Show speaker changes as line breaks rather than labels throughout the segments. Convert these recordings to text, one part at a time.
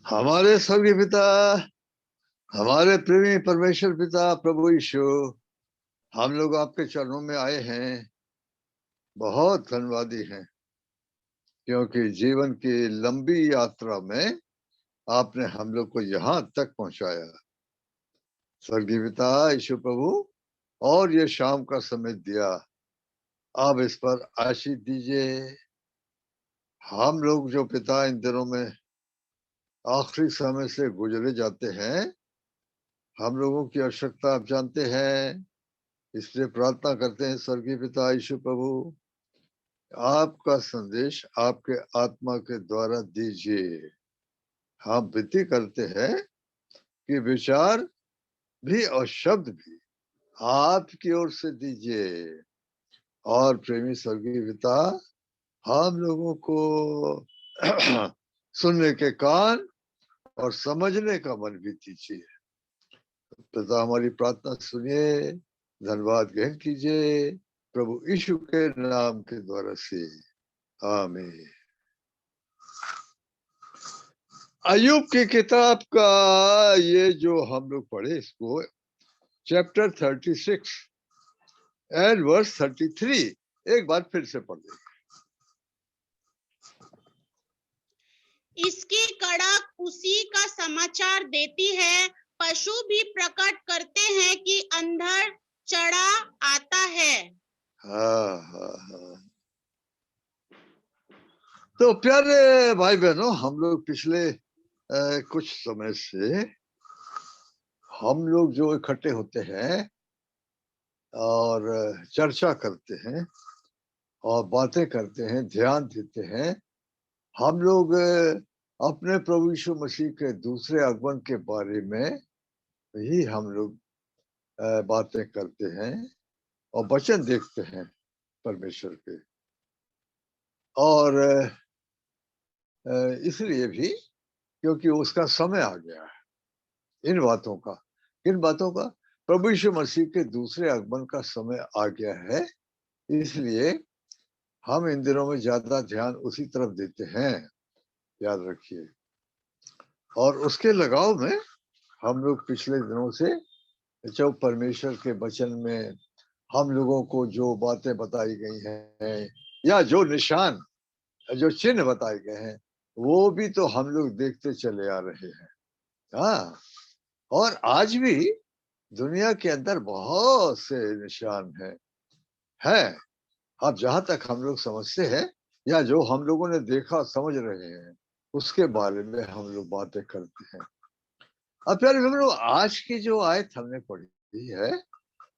हमारे स्वर्गीय पिता, हमारे प्रेमी परमेश्वर पिता प्रभु यीशु, हम लोग आपके चरणों में आए हैं, बहुत धन्यवादी हैं, क्योंकि जीवन की लंबी यात्रा में आपने हम लोग को यहाँ तक पहुंचाया। स्वर्गीय पिता यीशु प्रभु, और ये शाम का समय दिया, आप इस पर आशीष दीजिए। हम लोग जो पिता इन दिनों में आखिरी समय से गुजरे जाते हैं, हम लोगों की आवश्यकता आप जानते हैं, इसलिए प्रार्थना करते हैं स्वर्गीय पिता यीशु प्रभु, आपका संदेश आपके आत्मा के द्वारा दीजिए। हम विनती करते हैं कि विचार भी और शब्द भी आपकी ओर से दीजिए। और प्रेमी स्वर्गीय पिता, हम लोगों को सुनने के कान और समझने का मन भी दीजिए। पिता, हमारी प्रार्थना सुनिए, धन्यवाद ग्रहण कीजिए, प्रभु यीशु के नाम के द्वारा से, आमीन। अय्यूब की किताब का ये जो हम लोग पढ़े, इसको चैप्टर 36 एंड वर्स 33 एक बार फिर से पढ़ लेंगे।
इसकी कड़क उसी का समाचार देती है, पशु भी प्रकट करते हैं कि अंधड़ चढ़ा आता है।
हाँ। तो प्यारे भाई बहनों, हम लोग पिछले कुछ समय से हम लोग जो इकट्ठे होते हैं और चर्चा करते हैं और बातें करते हैं, ध्यान देते हैं, हम लोग अपने प्रभु यीशु मसीह के दूसरे आगमन के बारे में ही हम लोग बातें करते हैं और वचन देखते हैं परमेश्वर के। और इसलिए भी क्योंकि उसका समय आ गया है इन बातों का। किन बातों का? प्रभु यीशु मसीह के दूसरे आगमन का समय आ गया है, इसलिए हम इन दिनों में ज्यादा ध्यान उसी तरफ देते हैं, याद रखिए। और उसके लगाव में हम लोग पिछले दिनों से जो परमेश्वर के वचन में हम लोगों को जो बातें बताई गई हैं या जो निशान, जो चिन्ह बताए गए हैं, वो भी तो हम लोग देखते चले आ रहे हैं। हाँ, और आज भी दुनिया के अंदर बहुत से निशान हैं। अब जहां तक हम लोग समझते हैं या जो हम लोगों ने देखा समझ रहे हैं, उसके बारे में हम लोग बातें करते हैं। अब प्यारे लोग, आज की जो आयत हमने पढ़ी है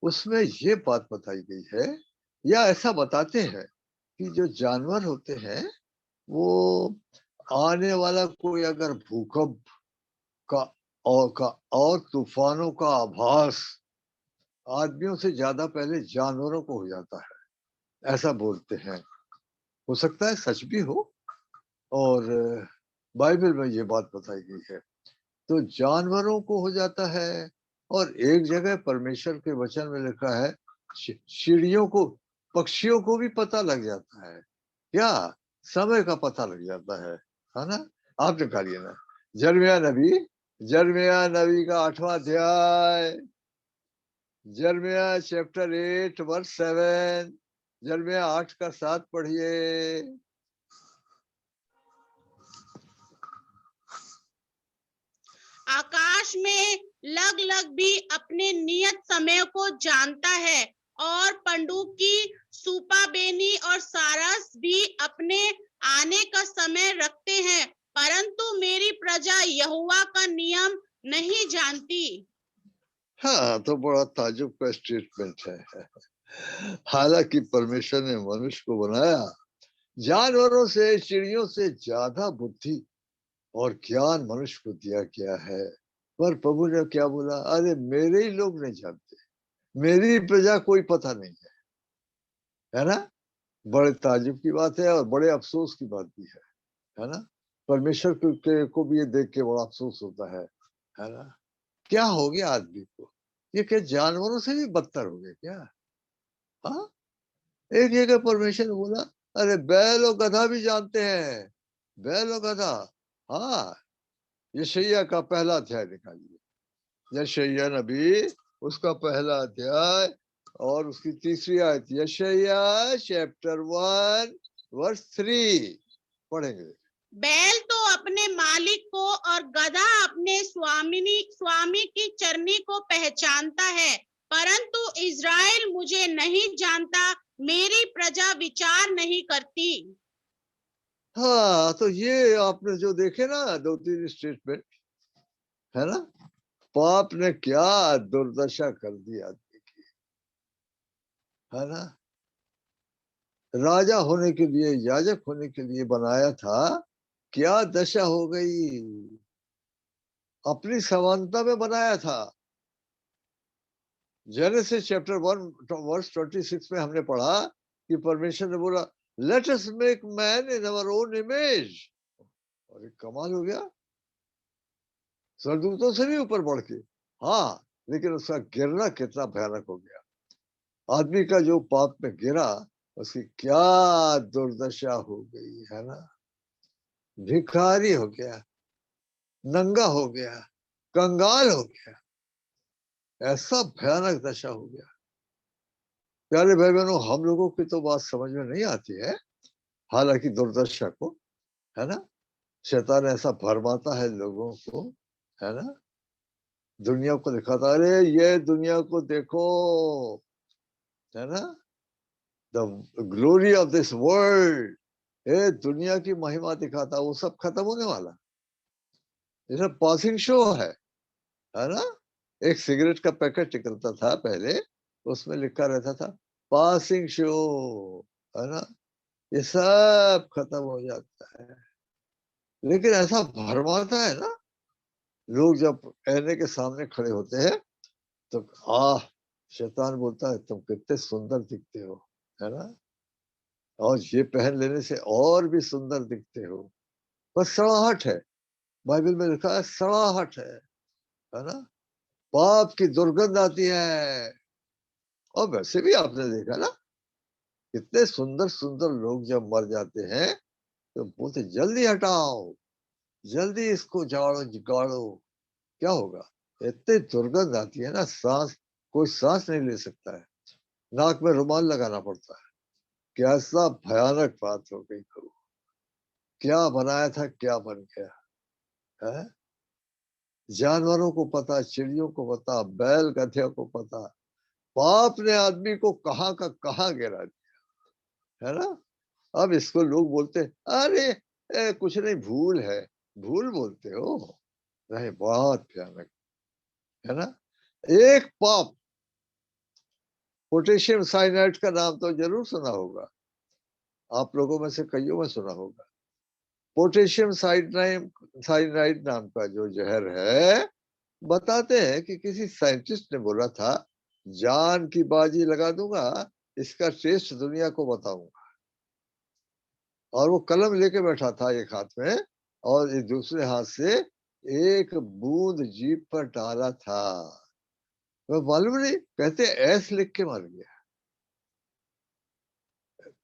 उसमें ये बात बताई गई है, या ऐसा बताते हैं कि जो जानवर होते हैं वो आने वाला कोई अगर भूकंप और तूफानों का आभास आदमियों से ज्यादा पहले जानवरों को हो जाता है, ऐसा बोलते हैं। हो सकता है सच भी हो, और बाइबल में ये बात बताई गई है। तो जानवरों को हो जाता है, और एक जगह परमेश्वर के वचन में लिखा है चिड़ियों को, पक्षियों को भी पता लग जाता है, क्या समय का पता लग जाता है ना? आप निकालिए ना, जर्मिया नबी का 8वां अध्याय, जर्मिया चैप्टर 8 वर्स 7, जर्मिया 8 का 7 पढ़िए।
आकाश में लग भी अपने नियत समय को जानता है, और पंडुकी, सुपाबेनी और सारस भी अपने आने का समय रखते हैं, परंतु मेरी प्रजा यहोवा का नियम नहीं जानती।
हाँ, तो बड़ा ताजुब का स्टेटमेंट है। हालांकि परमेश्वर ने मनुष्य को बनाया, जानवरों से, चिड़ियों से ज्यादा बुद्धि और ज्ञान मनुष्य को दिया गया है, पर प्रभु ने क्या बोला? अरे मेरे ही लोग नहीं जानते, मेरी प्रजा कोई पता नहीं है ना? बड़े ताजुब की बात है और बड़े अफसोस की बात भी है ना? परमेश्वर को भी ये देख के बड़ा अफसोस होता है ना? क्या हो गया आदमी को? ये क्या जानवरों से भी बदतर हो गए क्या? हाँ, एक जगह परमेश्वर ने बोला अरे बैल और गधा भी जानते हैं, बैल और गधा। हाँ, यशायाह का पहला अध्याय निकालिए, यशायाह नबी उसका पहला अध्याय और उसकी तीसरी आयत, यशायाह चैप्टर 1 वर्स 3 पढ़ेंगे।
बैल तो अपने मालिक को और गधा अपने स्वामी की चरनी को पहचानता है, परंतु इज़राइल मुझे नहीं जानता, मेरी प्रजा विचार नहीं करती।
हाँ, तो ये आपने जो देखे ना 2-3 स्टेटमेंट, है ना, पाप ने क्या दुर्दशा कर दी आदमी की, है ना। राजा होने के लिए, याजक होने के लिए बनाया था, क्या दशा हो गई। अपनी समानता में बनाया था। जेनेसिस चैप्टर 1 वर्स 26 में हमने पढ़ा कि परमेश्वर ने बोला, let us make man in our own image. और कमाल हो गया, स्वर्गदूतों से भी ऊपर बढ़ के। हाँ, लेकिन उसका गिरना कितना भयानक हो गया। आदमी का जो पाप में गिरा, उसकी क्या दुर्दशा हो गई, है ना। भिखारी हो गया, नंगा हो गया, कंगाल हो गया, ऐसा भयानक दशा हो गया। प्यारे भाई बहनों, हम लोगों की तो बात समझ में नहीं आती है, हालांकि दुर्दशा को, है ना, शैतान ऐसा भरमाता है लोगों को, है ना, दुनिया को दिखाता, अरे ये दुनिया को देखो, है ना, the glory of this world, ये दुनिया की महिमा दिखाता, वो सब खत्म होने वाला, ये सब पासिंग शो है ना। एक सिगरेट का पैकेट निकलता था पहले, उसमें लिखा रहता था पासिंग शो, है ना, ये सब खत्म हो जाता है। लेकिन ऐसा भरमाता है ना, लोग जब आईने के सामने खड़े होते हैं तो शैतान बोलता है तुम कितने सुंदर दिखते हो, है ना, और ये पहन लेने से और भी सुंदर दिखते हो। बस सड़ाहट है, बाइबल में लिखा है सड़ाहट है ना, पाप की दुर्गंध आती है। और वैसे भी आपने देखा ना, कितने सुंदर सुंदर लोग जब मर जाते हैं तो बोलते जल्दी हटाओ, जल्दी इसको झाड़ो गाड़ो, क्या होगा, इतनी दुर्गंध आती है ना, सांस, कोई सांस नहीं ले सकता है, नाक में रुमाल लगाना पड़ता है। कैसा भयानक बात हो गई, प्रभु, क्या बनाया था क्या बन गया है। जानवरों को पता, चिड़ियों को पता, बैल गधे को पता, पाप ने आदमी को कहाँ का कहाँ गिरा दिया, है ना। अब इसको लोग बोलते अरे कुछ नहीं, भूल है, भूल बोलते हो, नहीं, बहुत भयानक, है ना। एक पाप, पोटेशियम साइनाइड का नाम तो जरूर सुना होगा, आप लोगों में से कईयों में सुना होगा। पोटेशियम साइनाइड नाम का जो जहर है, बताते हैं कि किसी साइंटिस्ट ने बोला था, जान की बाजी लगा दूंगा, इसका टेस्ट दुनिया को बताऊंगा। और वो कलम लेके बैठा था एक हाथ में, और एक दूसरे हाथ से एक बूंद जीभ पर डाला था। वो मालूम नहीं, कहते ऐस लिख के मर गया,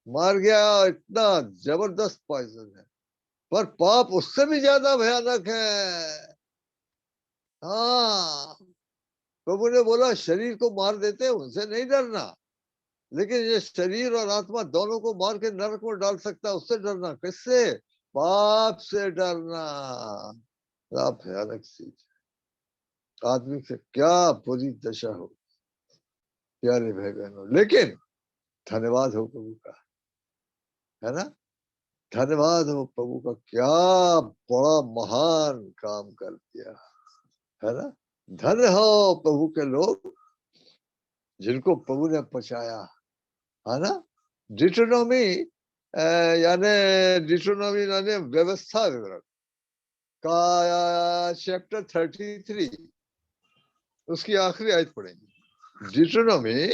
मर गया। इतना जबरदस्त पॉइजन है, पर पाप उससे भी ज्यादा भयानक है। हाँ, प्रभु ने बोला शरीर को मार देते उनसे नहीं डरना, लेकिन ये शरीर और आत्मा दोनों को मार के नरक में डाल सकता है, उससे डरना। किससे? पाप से डरना। क्या भयानक चीज, आदमी से क्या बुरी दशा हो, प्यारे भाई बहनों। लेकिन धन्यवाद हो प्रभु का, है ना, धन्यवाद हो प्रभु का, क्या बड़ा महान काम कर दिया, है ना। धन्य हो प्रभु के लोग जिनको प्रभु ने बचाया, है ना। डिट्रोनॉमी यानी डिट्रोनॉमी यानी व्यवस्था विवरण का चैप्टर 33, उसकी आखिरी आयत पढ़ेंगे। डिट्रोनॉमी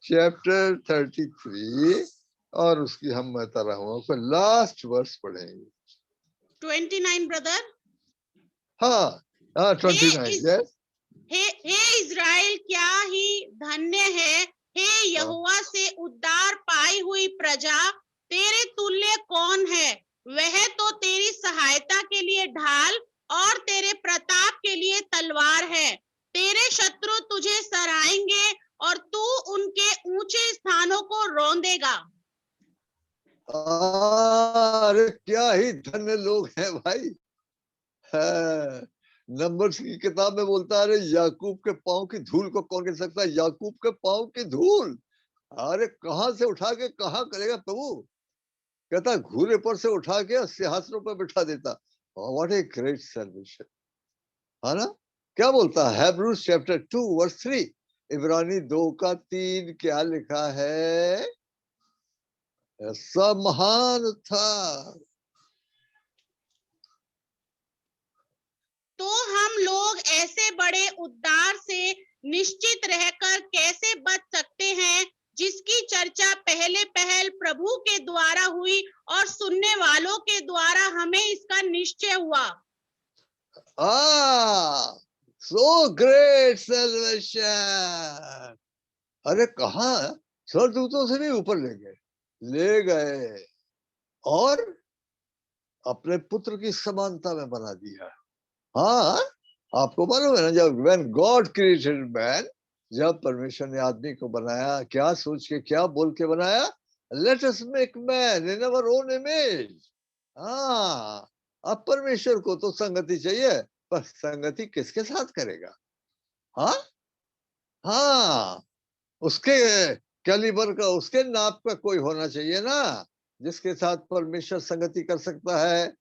चैप्टर 33 और उसकी हम लास्ट वर्स पढ़ेंगे।
29 ब्रदर।
हाँ, 29, यस।
हे इज़राइल, क्या ही धन्य है, हे यहोवा से उद्धार पाई हुई प्रजा, तेरे तुल्य कौन है? वह तो तेरी सहायता के लिए ढाल और तेरे प्रताप के लिए तलवार है। तेरे शत्रु तुझे सराहेंगे और तू उनके ऊंचे स्थानों को रौंदेगा।
अरे क्या ही धन्य लोग हैं भाई। नंबर्स की किताब में बोलता है, अरे याकूब के पांव की धूल को कौन कह सकता है? याकूब के पांव की धूल अरे कहां से उठा के कहां करेगा प्रभु? कहता घूरे पर से उठा के सिंहासनों पर बिठा देता। व्हाट ए ग्रेट सर्विस है ना? क्या बोलता है Hebrews chapter 2 verse 3, इब्रानी 2 का 3 क्या लिखा है? ऐसा महान था।
तो हम लोग ऐसे बड़े उद्धार से निश्चित रहकर कैसे बच सकते हैं, जिसकी चर्चा पहले पहल प्रभु के द्वारा हुई और सुनने वालों के द्वारा हमें इसका निश्चय हुआ।
So great salvation। अरे कहा स्वर्गदूतों से भी ऊपर ले गए और अपने पुत्र की समानता में बना दिया। हाँ, आपको मालूम है ना, जब when God created man, जब परमेश्वर ने आदमी को बनाया, क्या सोच के क्या बोल के बनाया? Let us make man in our own image। हाँ, अब परमेश्वर को तो संगति चाहिए, पर संगति किसके साथ करेगा? हाँ हाँ, उसके कैलिबर का, उसके नाप का कोई होना चाहिए ना, जिसके साथ परमेश्वर संगति कर सकता है,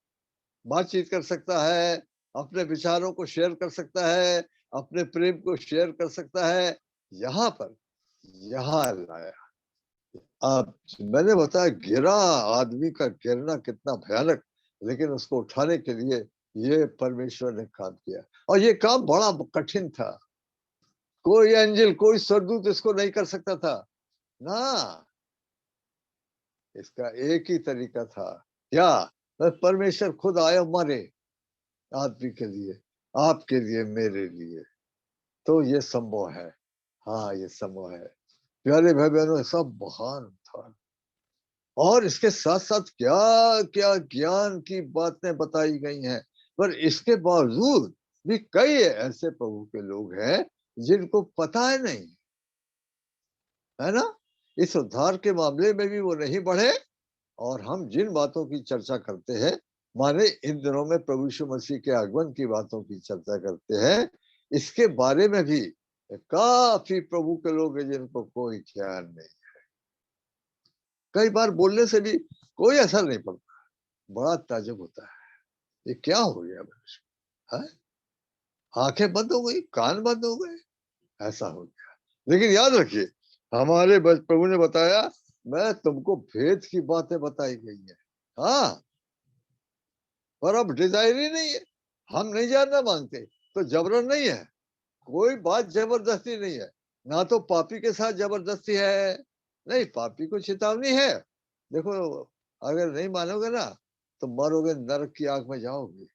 बातचीत कर सकता है, अपने विचारों को शेयर कर सकता है, अपने प्रेम को शेयर कर सकता है। यहाँ पर यहाँ लाया। अब मैंने बताया गिरा आदमी का गिरना कितना भयानक, लेकिन उसको उठाने के लिए ये परमेश्वर ने काम किया, और ये काम बड़ा कठिन था। कोई एंजल, कोई स्वर्गदूत इसको नहीं कर सकता था ना। इसका एक ही तरीका था, क्या? परमेश्वर खुद आया मरे आदमी के लिए, आपके लिए, मेरे लिए। तो ये संभव है। हाँ, ये संभव है। प्यारे भाई बहनों, सब महान था, और इसके साथ साथ क्या क्या ज्ञान की बातें बताई गई हैं। पर इसके बावजूद भी कई ऐसे प्रभु के लोग हैं जिनको पता है नहीं, है ना? इस उद्धार के मामले में भी वो नहीं बढ़े। और हम जिन बातों की चर्चा करते हैं, माने इन दिनों में प्रभु यीशु मसीह के आगमन की बातों की चर्चा करते हैं, इसके बारे में भी काफी प्रभु के लोग हैं जिनको कोई ज्ञान नहीं। कई बार बोलने से भी कोई असर नहीं पड़ता। बड़ा ताज्जुब होता है, ये क्या हो गया मनुष्य? है, आंखें बंद हो गई, कान बंद हो गए, ऐसा हो गया। लेकिन याद रखिए, हमारे प्रभु ने बताया, मैं तुमको भेद की बातें बताई गई है। हाँ, पर अब डिजायर ही नहीं है, हम नहीं जानना मांगते, तो जबरन नहीं है, कोई बात जबरदस्ती नहीं है। ना तो पापी के साथ जबरदस्ती है, नहीं, पापी को चेतावनी है। देखो, अगर नहीं मानोगे ना तो मरोगे, नरक की आग में जाओगे।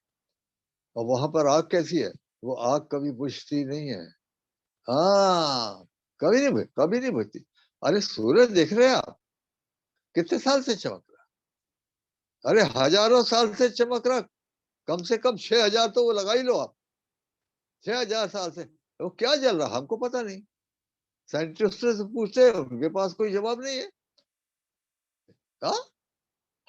और वहां पर आग कैसी है? वो आग कभी बुझती नहीं है। हाँ, कभी नहीं बुझती। अरे सूरज देख रहे हैं आप, कितने साल से चमक रहा? अरे हजारों साल से चमक रहा, कम से कम 6000 तो वो लगा ही लो आप। 6000 साल से वो क्या जल रहा, हमको पता नहीं। साइंटिस्ट से पूछते हैं, उनके पास कोई जवाब नहीं है। हाँ,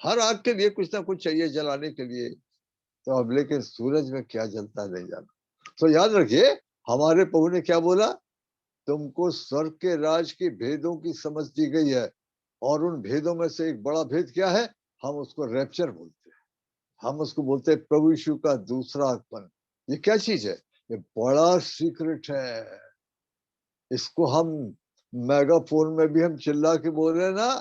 हर आग के लिए कुछ ना कुछ चाहिए जलाने के लिए। तो अब लेकिन सूरज में क्या जलता है नहीं जाना। तो याद रखिए, हमारे प्रभु ने क्या बोला? तुमको स्वर्ग के राज की भेदों की समझ दी गई है, और उन भेदों में से एक बड़ा भेद क्या है? हम उसको रैप्चर बोलते हैं, हम उसको बोलते हैं प्रभु यीशु का दूसरा आगमन। ये क्या चीज है? ये बड़ा सीक्रेट है। इसको हम मेगाफोन में भी हम चिल्ला के बोल रहे हैं ना,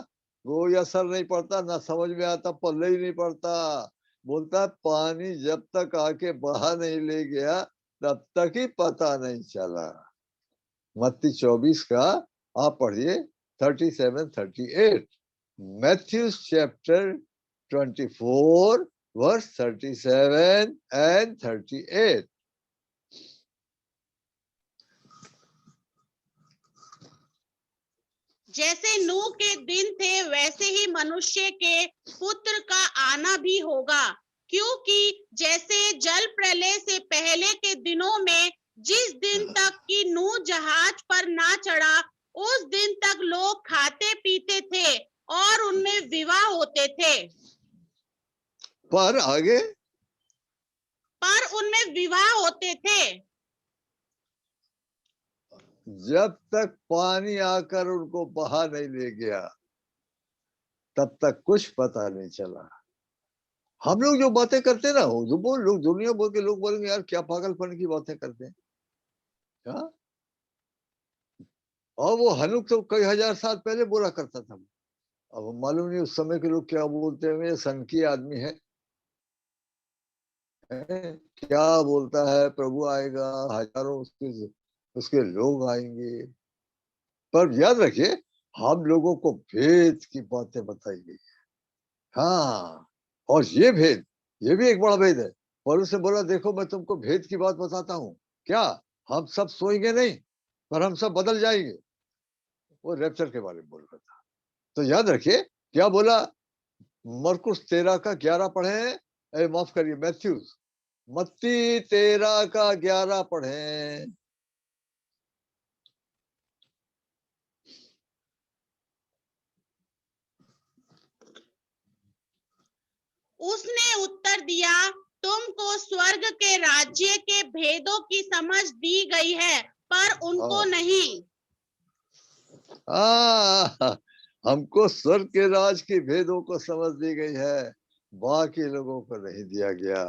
कोई असर नहीं पड़ता, ना समझ में आता, पल्ले ही नहीं पड़ता। बोलता है पानी जब तक आके बहा नहीं ले गया, तब तक ही पता नहीं चला। मत्ती 24 का आप पढ़िए 37-38। Matthew chapter 24 verse 37 and 38।
जैसे नूह के दिन थे वैसे ही मनुष्य के पुत्र का आना भी होगा, क्योंकि जैसे जल प्रलय से पहले के दिनों में जिस दिन तक कि नूह जहाज पर ना चढ़ा उस दिन तक लोग खाते पीते थे और उनमें विवाह होते थे,
पर आगे
पर उनमें विवाह होते थे
जब तक पानी आकर उनको बहा नहीं ले गया तब तक कुछ पता नहीं चला। हम लोग जो बातें करते ना हो जो बोल लोग दुनिया बोल के लोग बोलेंगे यार क्या पागलपन की बातें करते हैं। हाँ? और वो हनुक तो कई हजार साल पहले बोला करता था। अब मालूम नहीं उस समय के लोग क्या बोलते हैं, ये सन की आदमी है, क्या बोलता है प्रभु आएगा, हजारों उसके उसके लोग आएंगे। पर याद रखिए हम लोगों को भेद की बातें बताई गई। हाँ, और ये भेद, ये भी एक बड़ा भेद है। पौलुस ने बोला देखो मैं तुमको भेद की बात बताता हूँ, क्या हम सब सोएंगे नहीं पर हम सब बदल जाएंगे। वो रैप्चर के बारे में बोल रहा था। तो याद रखिए क्या बोला, मरकुस 13 का 11 पढ़े, माफ करिए मैथ्यूज मत्ती 13 का 11 पढ़े।
उसने उत्तर दिया, तुमको स्वर्ग के राज्य के भेदों की समझ दी गई है पर उनको
हाँ,
नहीं।
हमको स्वर्ग के राज के भेदों को समझ दी गई है, बाकी लोगों को नहीं दिया गया।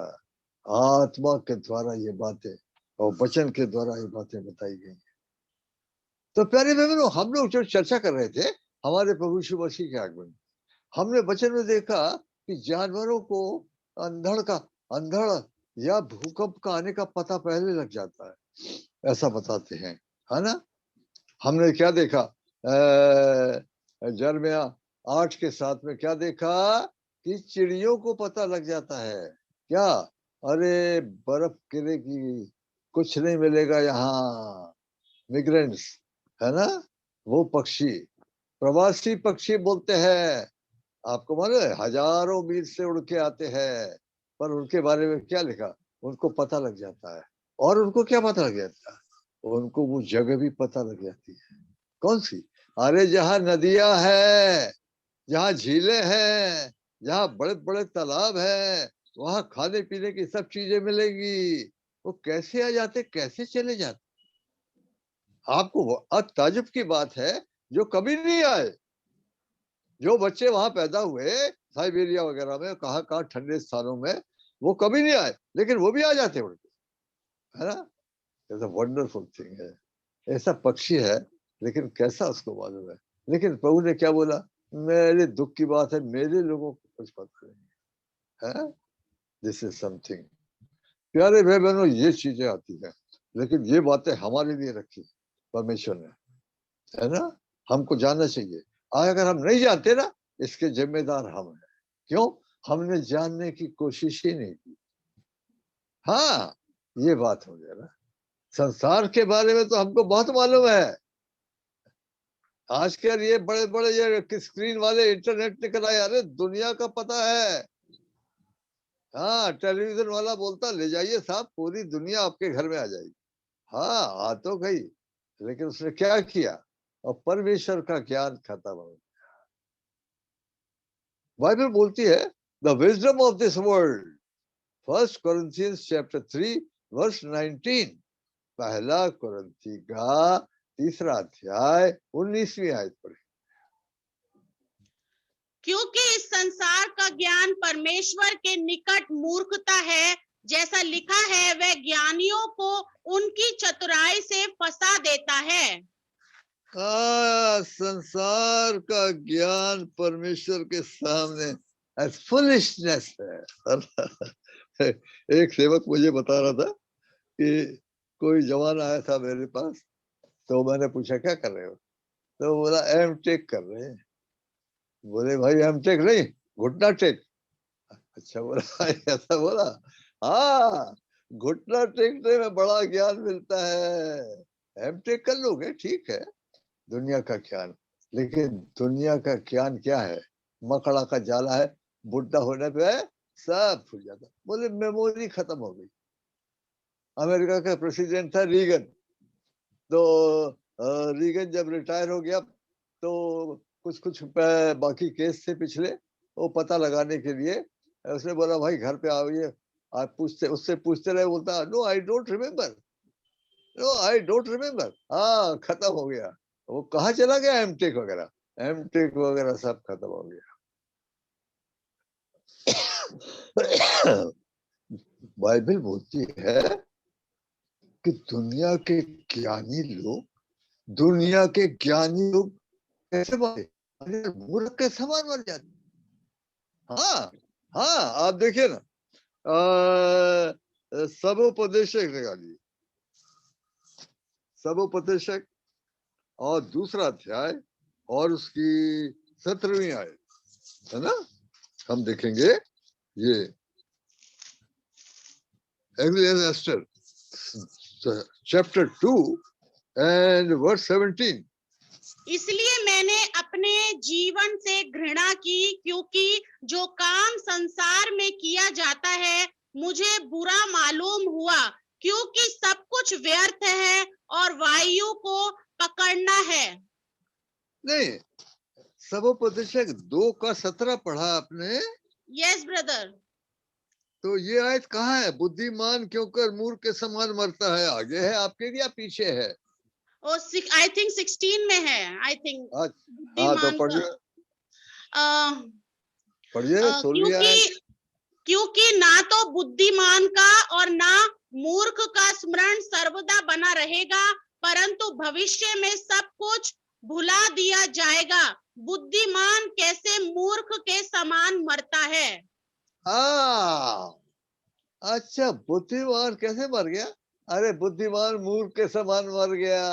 आत्मा के द्वारा ये बातें और वचन के द्वारा ये बातें बताई गई। तो प्यारे बहनों हम लोग जो चर्चा कर रहे थे हमारे प्रभु यीशु मसीह के आगमन, हमने वचन में देखा कि जानवरों को अंधड़ या भूकंप का आने का पता पहले लग जाता है, ऐसा बताते हैं, है ना। हमने क्या देखा, जरमिया 8 के 7 में क्या देखा कि चिड़ियों को पता लग जाता है क्या, अरे बर्फ गिरेगी, कुछ नहीं मिलेगा यहाँ, मिग्रेंट्स, है ना, वो पक्षी, प्रवासी पक्षी बोलते हैं। आपको मालूम है हजारों मील से उड़ के आते हैं, पर उनके बारे में क्या लिखा, उनको पता लग जाता है। और उनको क्या पता लग जाता है, उनको वो जगह भी पता लग जाती है। कौन सी, अरे जहाँ नदियां हैं, जहाँ झीलें हैं, जहाँ बड़े बड़े तालाब हैं, वहां खाने पीने की सब चीजें मिलेंगी। वो कैसे आ जाते, कैसे चले जाते। आपको ताजुब की बात है जो कभी नहीं आए, जो बच्चे वहां पैदा हुए साइबेरिया वगैरह में, कहाँ कहाँ ठंडे स्थानों में, वो कभी नहीं आए लेकिन वो भी आ जाते उनके, है ना। ऐसा वंडरफुल थिंग है, ऐसा पक्षी है लेकिन कैसा उसको मालूम है। लेकिन प्रभु ने क्या बोला, मेरे दुख की बात है मेरे लोगों को कुछ पता नहीं है, दिस इज समथिंग। प्यारे भाई बहनों ये चीजें आती है लेकिन ये बातें हमारे लिए रखी परमेश्वर ने, है ना, हमको जानना चाहिए। अगर हम नहीं जानते ना इसके जिम्मेदार हम हैं। क्यों, हमने जानने की कोशिश ही नहीं की। हाँ, ये बात हो गया ना। संसार के बारे में तो हमको बहुत मालूम है, आजकल ये बड़े बड़े ये स्क्रीन वाले इंटरनेट निकल आए, अरे दुनिया का पता है। हाँ, टेलीविजन वाला बोलता ले जाइए साहब पूरी दुनिया आपके घर में आ जाएगी। हाँ आ तो गई, लेकिन उसने क्या किया, और परमेश्वर का ज्ञान खत्म हो गया। बाइबल बोलती है the wisdom of this world, 1 Corinthians chapter 3 verse 19, पहला कुरिन्थी का 3 अध्याय 19वीं आयत पढ़े।
क्योंकि इस संसार का ज्ञान परमेश्वर के निकट मूर्खता है, जैसा लिखा है वह ज्ञानियों को उनकी चतुराई से फंसा देता है।
संसार का ज्ञान परमेश्वर के सामने फुलिशनेस है। एक सेवक मुझे बता रहा था कि कोई जवान आया था मेरे पास, तो मैंने पूछा क्या कर रहे हो, तो बोला एम टेक कर रहे हैं। बोले भाई एम टेक नहीं, घुटना टेक। अच्छा बोला ऐसा बोला, हाँ घुटना टेकने में बड़ा ज्ञान मिलता है, एम टेक कर लोगे ठीक है, दुनिया का ज्ञान। लेकिन दुनिया का ज्ञान क्या है? मकड़ा का जाला है, बुढ़ा होने पे सब भूल जाता। बोले मेमोरी खत्म हो गई। अमेरिका का प्रेसिडेंट था रीगन, तो रीगन जब रिटायर हो गया तो कुछ कुछ बाकी केस थे पिछले, वो पता लगाने के लिए उसने बोला भाई घर पे आओ, आप पूछते, उससे पूछते रहे, बोलता no I don't remember, no I don't remember. हाँ, खत्म हो गया। वो कहाँ चला गया? एमटेक वगैरह, एमटेक वगैरह सब खत्म हो गया। बाइबल बोलती है कि दुनिया के ज्ञानी लोग कैसे मरे? अरे मूर्ख के समान मर जाते। हाँ, हाँ, आप देखिए ना, सबोपदेशक निकालिए, सबोपदेशक और दूसरा अध्याय और उसकी 17वीं आयत, है ना? हम देखेंगे ये एस्टर चैप्टर 2 एंड वर्स 17।
इसलिए मैंने अपने जीवन से घृणा की, क्योंकि जो काम संसार में किया जाता है मुझे बुरा मालूम हुआ, क्योंकि सब कुछ व्यर्थ है और वायु को पकड़ना है।
नहीं, सबोपदेशक 2 का 17 पढ़ा आपने?
Yes brother.
तो ये आयत कहाँ है? बुद्धिमान क्यों कर मूर्ख के समान मरता है, आगे है आपके या पीछे है?
और आई थिंक 16 में है, आई थिंक।
हाँ, तो
बुद्धिमान का
पढ़िए, पढ़िए 16वीं आयत।
क्योंकि ना तो बुद्धिमान का और ना मूर्ख का स्मरण सर्वदा बना रहेगा, परंतु भविष्य में सब कुछ भुला दिया जाएगा। बुद्धिमान कैसे मूर्ख के समान मरता है?
हाँ, अच्छा, बुद्धिमान कैसे मर गया? अरे बुद्धिमान मूर्ख के समान मर गया।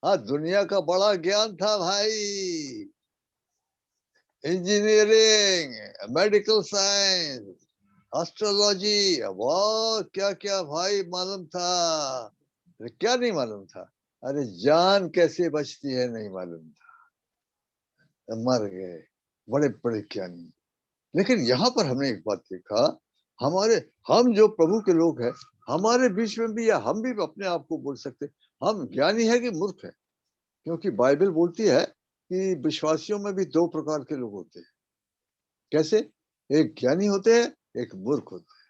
हाँ, दुनिया का बड़ा ज्ञान था भाई, इंजीनियरिंग, मेडिकल साइंस, एस्ट्रोलॉजी, वाह क्या क्या भाई मालूम था। अरे क्या नहीं मालूम था? अरे जान कैसे बचती है नहीं मालूम था, मर गए बड़े बड़े ज्ञानी। लेकिन यहाँ पर हमने एक बात देखा, हमारे, हम जो प्रभु के लोग हैं, हमारे बीच में भी, या हम भी अपने आप को बोल सकते हम ज्ञानी है कि मूर्ख है? क्योंकि बाइबल बोलती है कि विश्वासियों में भी 2 प्रकार के लोग होते हैं। कैसे? एक ज्ञानी होते हैं, एक मूर्ख होते हैं।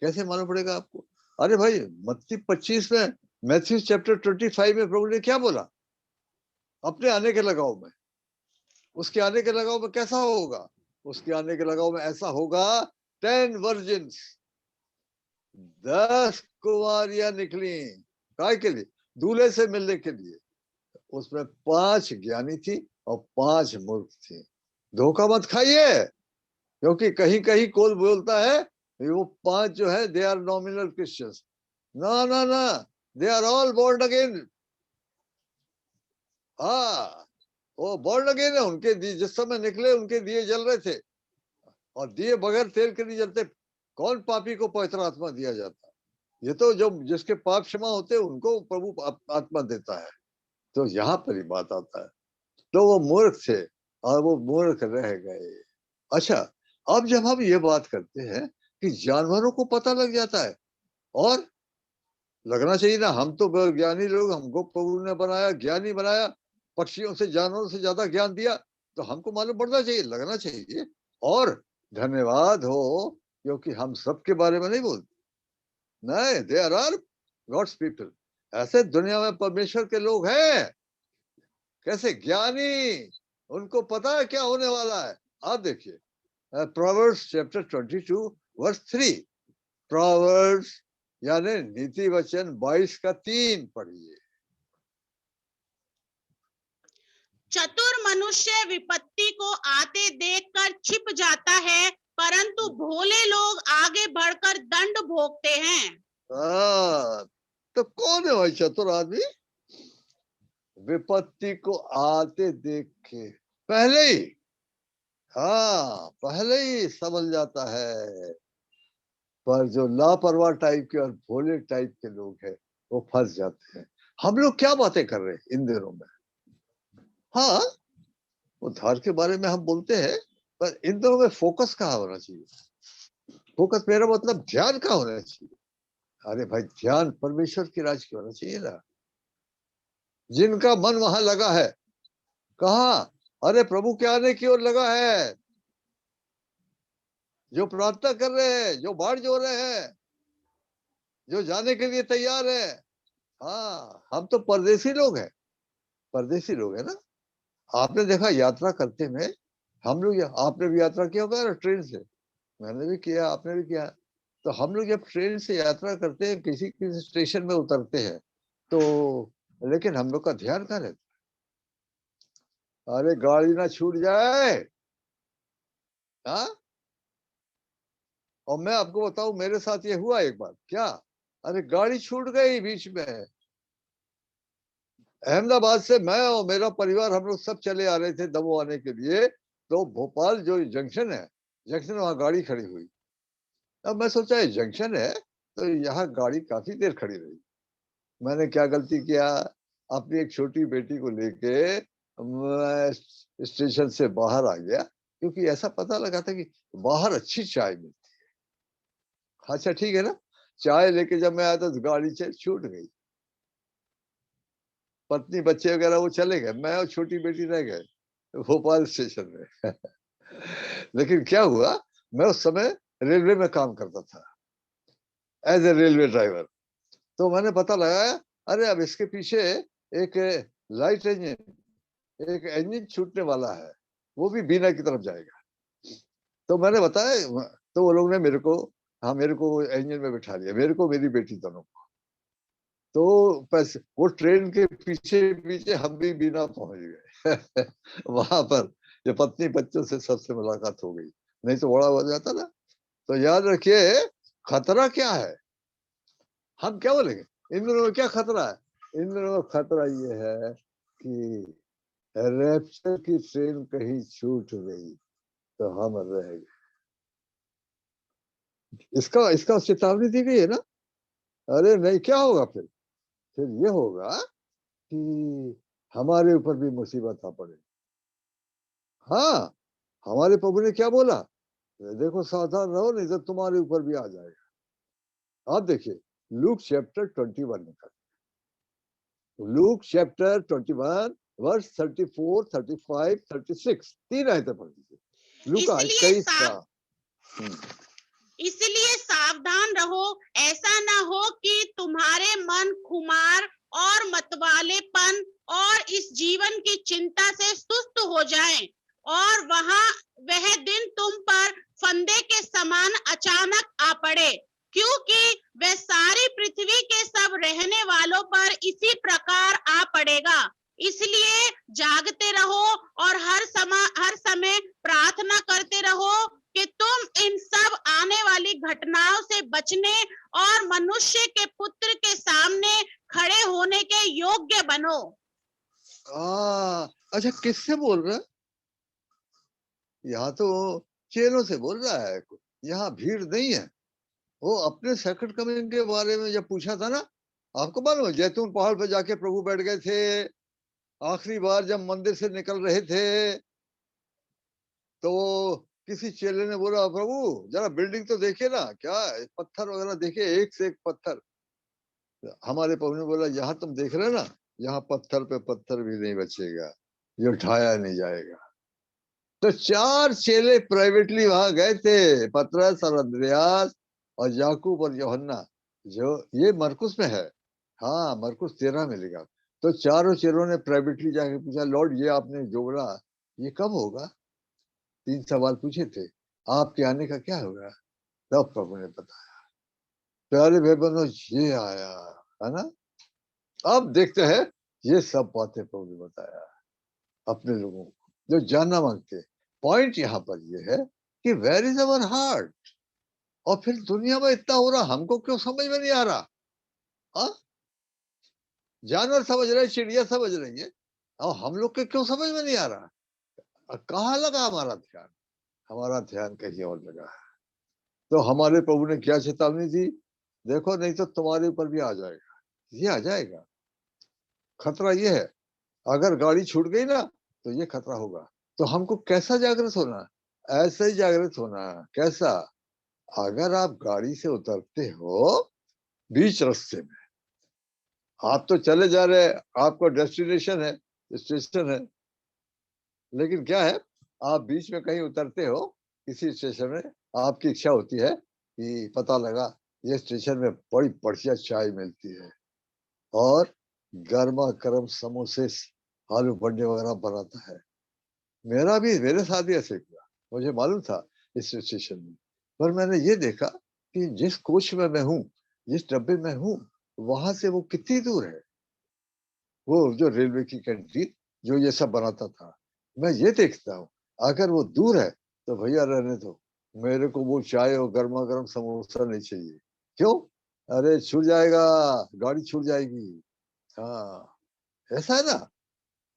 कैसे मालूम पड़ेगा आपको? अरे भाई, मत्ती 25 में, मैथ्यू चैप्टर 25 में प्रभु ने क्या बोला? अपने आने के लगाव में, उसके आने के लगाव में कैसा होगा? उसके आने के लगाव में ऐसा होगा, 10 वर्जिन्स, 10 कुमारियां निकली, काय के लिए? दूल्हे से मिलने के लिए। उसमें 5 ज्ञानी थी और 5 मूर्ख थी। धोखा मत खाइए, क्योंकि कहीं कहीं कोई बोलता है वो 5 जो है दे आर नॉमिनल क्रिश्चियंस। ना ना ना, they are all born again. हाँ, वो बोर्न अगेन है। उनके जिस समय निकले उनके दिए जल रहे थे, और दिए बगैर तेल के नहीं जलते। कौन पापी को पवित्र आत्मा दिया जाता? ये तो जो जिसके पाप क्षमा होते हैं उनको प्रभु आत्मा देता है। तो यहाँ पर ही बात आता है। तो वो मूर्ख थे और वो मूर्ख रह गए। अच्छा, अब जब हम ये बात करते हैं कि जानवरों को पता लग जाता है, और लगना चाहिए ना, हम तो ज्ञानी लोग, हमको प्रभु ने बनाया, ज्ञानी बनाया, पक्षियों से जानवरों से ज्यादा ज्ञान दिया, तो हमको मालूम पड़ना चाहिए, लगना चाहिए। और धन्यवाद हो, क्योंकि हम सबके बारे में नहीं बोलते। नहीं, दे आर गॉड्स पीपल। ऐसे दुनिया में परमेश्वर के लोग हैं, कैसे ज्ञानी, उनको पता है क्या होने वाला है। आप देखिए, प्रोवर्ब्स चैप्टर 22 वर्स 3, प्रोवर्ब्स यानी नीति वचन 22 का 3 पढ़िए।
चतुर मनुष्य विपत्ति को आते देखकर छिप जाता है, परंतु भोले लोग आगे बढ़कर दंड भोगते हैं।
तो कौन है भाई चतुर आदमी? विपत्ति को आते देख के पहले ही, हाँ, पहले ही समझ जाता है। पर जो लापरवाह टाइप के और भोले टाइप के लोग हैं, वो फंस जाते हैं। हम लोग क्या बातें कर रहे हैं इन दिनों में? हाँ, उद्धार के बारे में हम बोलते हैं, पर इन दोनों में फोकस कहाँ होना चाहिए? फोकस मेरा मतलब ध्यान कहाँ होना चाहिए? अरे भाई, ध्यान परमेश्वर के राज की होना चाहिए ना। जिनका मन वहां लगा है, कहा? अरे प्रभु के आने की ओर लगा है, जो प्रार्थना कर रहे हैं, जो बाढ़ जो रहे हैं, जो जाने के लिए तैयार है। हाँ, हम तो परदेसी लोग हैं, परदेसी लोग है ना। आपने देखा यात्रा करते में, हम लोग, आपने भी यात्रा किया होगा ना ट्रेन से, मैंने भी किया, आपने भी किया। तो हम लोग जब ट्रेन से यात्रा करते हैं, किसी किसी स्टेशन में उतरते हैं, तो लेकिन हम लोग का ध्यान कहाँ रहता है? अरे गाड़ी ना छूट जाए। हाँ, और मैं आपको बताऊं, मेरे साथ ये हुआ एक बार। क्या? अरे गाड़ी छूट गई बीच में। अहमदाबाद से मैं और मेरा परिवार, हम लोग सब चले आ रहे थे दमोह आने के लिए। तो भोपाल जो जंक्शन है, जंक्शन वहां गाड़ी खड़ी हुई। अब मैं सोचा ये जंक्शन है, तो यहाँ गाड़ी काफी देर खड़ी रही। मैंने क्या गलती किया, अपनी एक छोटी बेटी को लेके मैं स्टेशन से बाहर आ गया, क्योंकि ऐसा पता लगा था कि बाहर अच्छी चाय मिलती। अच्छा ठीक है ना। चाय लेके जब मैं आया तो गाड़ी से छूट गई। पत्नी बच्चे वगैरह वो चले गए, मैं और छोटी बेटी रह गए भोपाल स्टेशन में। लेकिन क्या हुआ, मैं उस समय रेलवे में काम करता था, एज ए रेलवे ड्राइवर। तो मैंने पता लगाया, अरे अब इसके पीछे एक लाइट इंजन, एक इंजन छूटने वाला है, वो भी बीना की तरफ जाएगा। तो मैंने बताया, तो वो लोग ने मेरे को, हाँ, मेरे को इंजन में बिठा लिया, मेरे को, मेरी बेटी दोनों को। तो पैसे वो ट्रेन के पीछे पीछे हम भी बीना पहुंच गए। वहां पर जो पत्नी बच्चों से सबसे मुलाकात हो गई, नहीं तो बड़ा हो जाता ना। तो याद रखिए, खतरा क्या है? हम क्या बोलेंगे, इन दोनों में क्या खतरा है? इन दोनों में खतरा ये है कि रैप्चर की ट्रेन कहीं छूट गई तो हम रह गए। इसका इसका चेतावनी दी गई है ना। अरे नहीं, क्या होगा फिर ये होगा कि हमारे ऊपर भी मुसीबत आ पड़े। हाँ, हमारे प्रभु ने क्या बोला, देखो सावधान रहो, नहीं तो तुम्हारे ऊपर भी आ जाएगा। आप देखिए, लूक चैप्टर 21 निकल, लूक चैप्टर 21 वर्स 34, 35, 36, 3 आयतें पढ़ लीजिए। लूका
इसलिए
21 का।
इसलिए सावधान रहो, ऐसा ना हो कि तुम्हारे मन खुमार और मतवालेपन और इस जीवन की चिंता से सुस्त हो जाएं, और वह दिन तुम पर फंदे के समान अचानक आ पड़े, क्योंकि वह सारी पृथ्वी के सब रहने वालों पर इसी प्रकार आ पड़ेगा। इसलिए जागते रहो और हर समय प्रार्थना करते रहो कि तुम इन सब आने वाली घटनाओं से बचने और मनुष्य के पुत्र के सामने खड़े होने के योग्य बनो।
अच्छा, किससे बोल रहा है? यहाँ तो चेलों से बोल रहा है, यहाँ भीड़ नहीं है। वो अपने सेकंड कमिंग के बारे में जब पूछा था ना, आपको मालूम है, जैतून पहाड़ पर जाके प्रभु बैठ गए थे, आखिरी बार जब मंदिर से निकल रहे थे, तो किसी चेले ने बोला, प्रभु जरा बिल्डिंग तो देखिए ना, क्या पत्थर वगैरह देखिए, एक से एक पत्थर। हमारे प्रभु ने बोला, यहाँ तुम देख रहे ना, यहाँ पत्थर पे पत्थर भी नहीं बचेगा, ये उठाया नहीं जाएगा। तो 4 चेले प्राइवेटली वहां गए थे, पतरस और अंद्रयास और याकूब और यूहन्ना, जो ये मरकुस में है। हाँ, मरकुस 13 में लिखा। तो चारों चेलों ने प्राइवेटली जाके पूछा, लॉर्ड ये आपने जो बोला, ये कब होगा? 3 सवाल पूछे थे, आपके आने का क्या होगा? तब प्रभु ने बताया। प्यारे भाई बहनों, ये आया है ना। अब देखते हैं, ये सब बातें प्रभु ने बताया अपने लोगों को जो जानना मांगते। पॉइंट यहाँ पर ये है कि वेयर इज अवर हार्ट। और फिर दुनिया में इतना हो रहा, हमको क्यों समझ में नहीं आ रहा? हा? जानवर समझ रहे, चिड़िया समझ रही है, और हम लोग के क्यों समझ में नहीं आ रहा? कहाँ लगा हमारा ध्यान? हमारा ध्यान कहीं और लगा है। तो हमारे प्रभु ने क्या चेतावनी दी, देखो नहीं तो तुम्हारे ऊपर भी आ जाएगा। ये आ जाएगा। खतरा ये है, अगर गाड़ी छूट गई ना, तो ये खतरा होगा। तो हमको कैसा जागृत होना? ऐसे ही जागृत होना। कैसा? अगर आप गाड़ी से उतरते हो बीच रास्ते में, आप तो चले जा रहे हैं, आपका डेस्टिनेशन है, स्टेशन है, लेकिन क्या है, आप बीच में कहीं उतरते हो किसी स्टेशन में, आपकी इच्छा होती है कि पता लगा ये स्टेशन में बड़ी बढ़िया चाय मिलती है और गर्मा गर्म समोसे, आलू बंडे वगैरह बनाता है। मेरे साथ भी ऐसे हुआ। मुझे मालूम था इस स्टेशन में, पर मैंने ये देखा कि जिस कोच में मैं हूँ, जिस डब्बे में हूँ, वहां से वो कितनी दूर है, वो जो रेलवे की कैंटीन जो ये सब बनाता था। मैं ये देखता हूँ, अगर वो दूर है तो भैया रहने दो, मेरे को वो चाय और गर्मा गर्म समोसा नहीं चाहिए। क्यों? अरे छूट जाएगा, गाड़ी छूट जाएगी। हाँ, ऐसा है ना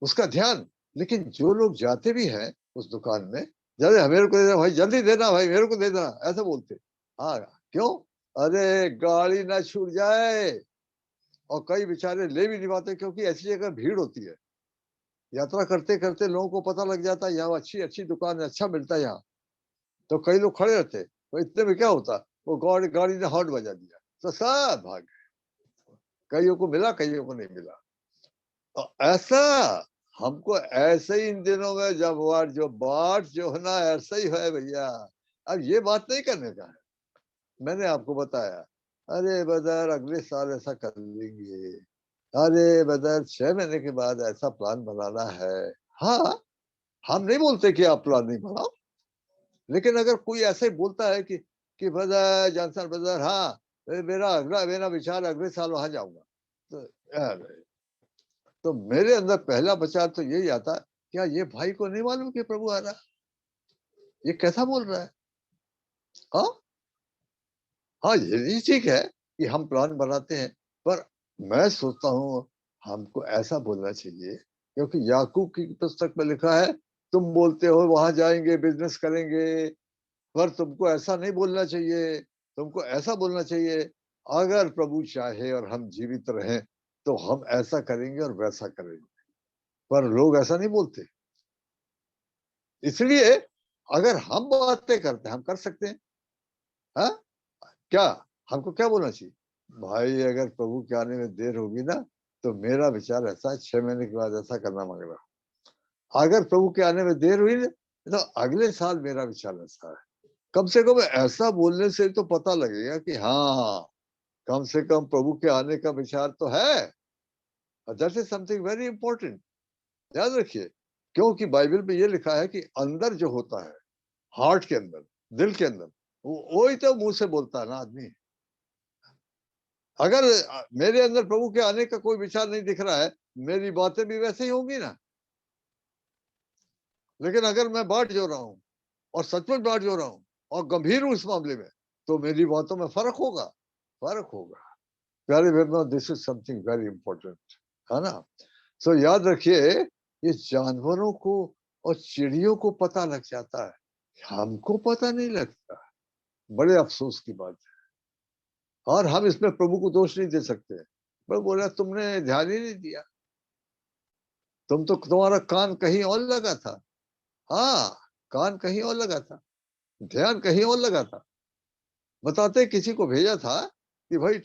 उसका ध्यान। लेकिन जो लोग जाते भी हैं उस दुकान में, जल्दी मेरे को दे देना भाई, जल्दी देना भाई, मेरे को दे देना, ऐसा बोलते। हाँ, क्यों? अरे गाड़ी ना छूट जाए। और कई बेचारे ले भी नहीं पाते क्योंकि ऐसी जगह भीड़ होती है। यात्रा करते करते लोगों को पता लग जाता है यहाँ अच्छी अच्छी दुकान है, अच्छा मिलता है यहाँ, तो कई लोग खड़े रहते। तो इतने में क्या होता, वो गाड़ी गाड़ी ने हॉर्न बजा दिया तो सब भाग गए। कईयों को मिला, कईयों को नहीं मिला। तो ऐसा हमको ऐसे ही इन दिनों में जब जो बाट जो है ना, ऐसा ही है भैया। अब ये बात नहीं करने का है, मैंने आपको बताया, अरे बदर अगले साल ऐसा कर लेंगे, अरे बदर 6 महीने के बाद ऐसा प्लान बनाना है। हाँ, हम नहीं बोलते कि आप प्लान नहीं बनाओ, लेकिन अगर कोई ऐसे ही बोलता है कि बदर जॉनसन बदर, हाँ मेरा विचार अगले साल वहां जाऊंगा, तो अरे, तो मेरे अंदर पहला विचार तो यही आता, क्या ये भाई को नहीं मालूम कि प्रभु आ रहा? ये कैसा बोल रहा है? हाँ, हाँ, ये भी ठीक है कि हम प्लान बनाते हैं, पर मैं सोचता हूँ हमको ऐसा बोलना चाहिए, क्योंकि याकूब की पुस्तक में लिखा है, तुम बोलते हो वहां जाएंगे बिजनेस करेंगे, पर तुमको ऐसा नहीं बोलना चाहिए। तुमको ऐसा बोलना चाहिए, अगर प्रभु चाहे और हम जीवित रहें तो हम ऐसा करेंगे और वैसा करेंगे। पर लोग ऐसा नहीं बोलते। इसलिए अगर हम बातें करते हैं, हम कर सकते हैं। हाँ, क्या हमको क्या बोलना चाहिए? भाई अगर प्रभु के आने में देर होगी ना, तो मेरा विचार ऐसा है, 6 महीने के बाद ऐसा करना मांग रहा। अगर प्रभु के आने में देर हुई ना, तो अगले साल मेरा विचार ऐसा है। कम से कम ऐसा बोलने से तो पता लगेगा कि हाँ, कम से कम प्रभु के आने का विचार तो है। That is something very important. याद रखिए, क्योंकि बाइबल में ये लिखा है कि अंदर जो होता है, हार्ट के अंदर, दिल के अंदर, वो ही तो मुंह से बोलता है ना आदमी। अगर मेरे अंदर प्रभु के आने का कोई विचार नहीं दिख रहा है, मेरी बातें भी वैसे ही होंगी ना। लेकिन अगर मैं बाट जो रहा हूं और सचमुच बाट जो रहा हूं और गंभीर हूं इस मामले में, तो मेरी बातों में फर्क होगा, फर्क होगा। प्यारे बहनों, this is something very important, है ना। सो याद रखिए, ये जानवरों को और चिड़ियों को पता लग जाता है, हमको पता नहीं लगता। बड़े अफसोस की बात है। और हम इसमें प्रभु को दोष नहीं दे सकते। प्रभु बोला तुमने ध्यान ही नहीं दिया, तुम्हारा कान कहीं और लगा था। हाँ, कान कहीं और लगा था, ध्यान कहीं और लगा था। बताते किसी को भेजा था कि भाई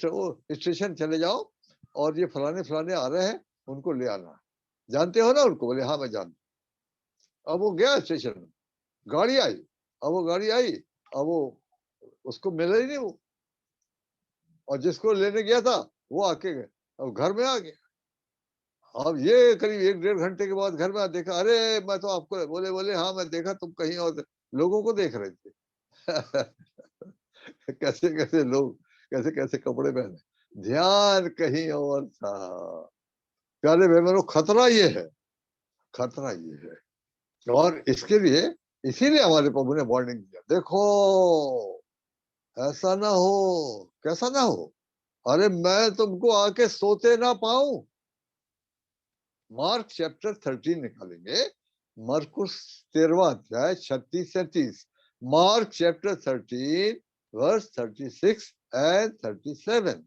स्टेशन चले जाओ और ये फलाने फलाने आ रहे हैं, उनको ले आना। जानते हो ना उनको? बोले हाँ मैं जानता। अब वो गया स्टेशन में, गाड़ी आई, अब वो गाड़ी आई, अब वो उसको मिला ही नहीं वो, और जिसको लेने गया था वो आके गए, अब घर में आ गया। अब ये करीब 1-1.5 घंटे के बाद घर में देखा, अरे मैं तो आपको बोले बोले हाँ मैं देखा तुम कहीं और लोगों को देख रहे थे। कैसे कैसे लोग, कैसे कैसे कपड़े पहने, ध्यान कहीं और था। प्यारे बहनों, खतरा ये है, खतरा ये है। और इसके लिए, इसीलिए हमारे प्रभु ने वार्निंग दिया, देखो ऐसा ना हो। कैसा ना हो? अरे मैं तुमको आके सोते ना पाऊं। मार्क चैप्टर 13 निकालेंगे, मरकुस 13वां अध्याय 36-37। Mark chapter 13 verse 36 and 37।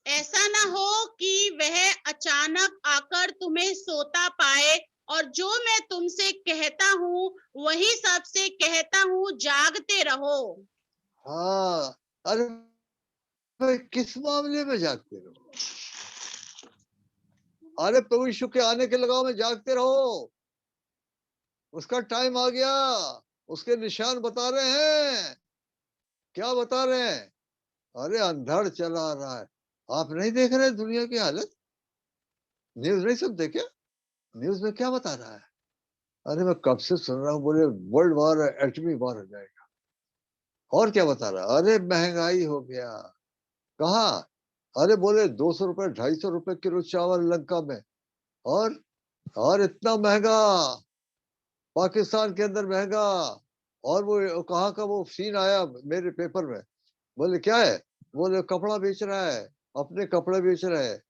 ऐसा ना हो कि वह अचानक आकर तुम्हें सोता पाए, और जो मैं तुमसे कहता हूँ वही सबसे कहता हूँ, जागते रहो।
हाँ, अरे भाई किस मामले में जागते रहो? अरे प्रभु यीशु के आने के लगाव में जागते रहो। उसका टाइम आ गया, उसके निशान बता रहे हैं। क्या बता रहे हैं? अरे अंधड़ चला आ रहा है। आप नहीं देख रहे दुनिया की हालत? न्यूज नहीं सुनते क्या? न्यूज में क्या बता रहा है? अरे मैं कब से सुन रहा हूँ, बोले वर्ल्ड वॉर, एटमी वॉर हो जाएगा। और क्या बता रहा है? अरे महंगाई हो गया। कहाँ? अरे बोले 200 रुपए 250 रुपए किलो चावल लंका में। और और इतना महंगा, पाकिस्तान के अंदर महंगा। और वो कहाँ का वो सीन आया मेरे पेपर में। बोले क्या है? बोले कपड़ा बेच रहा है, अपने कपड़े बेच रहे हैं।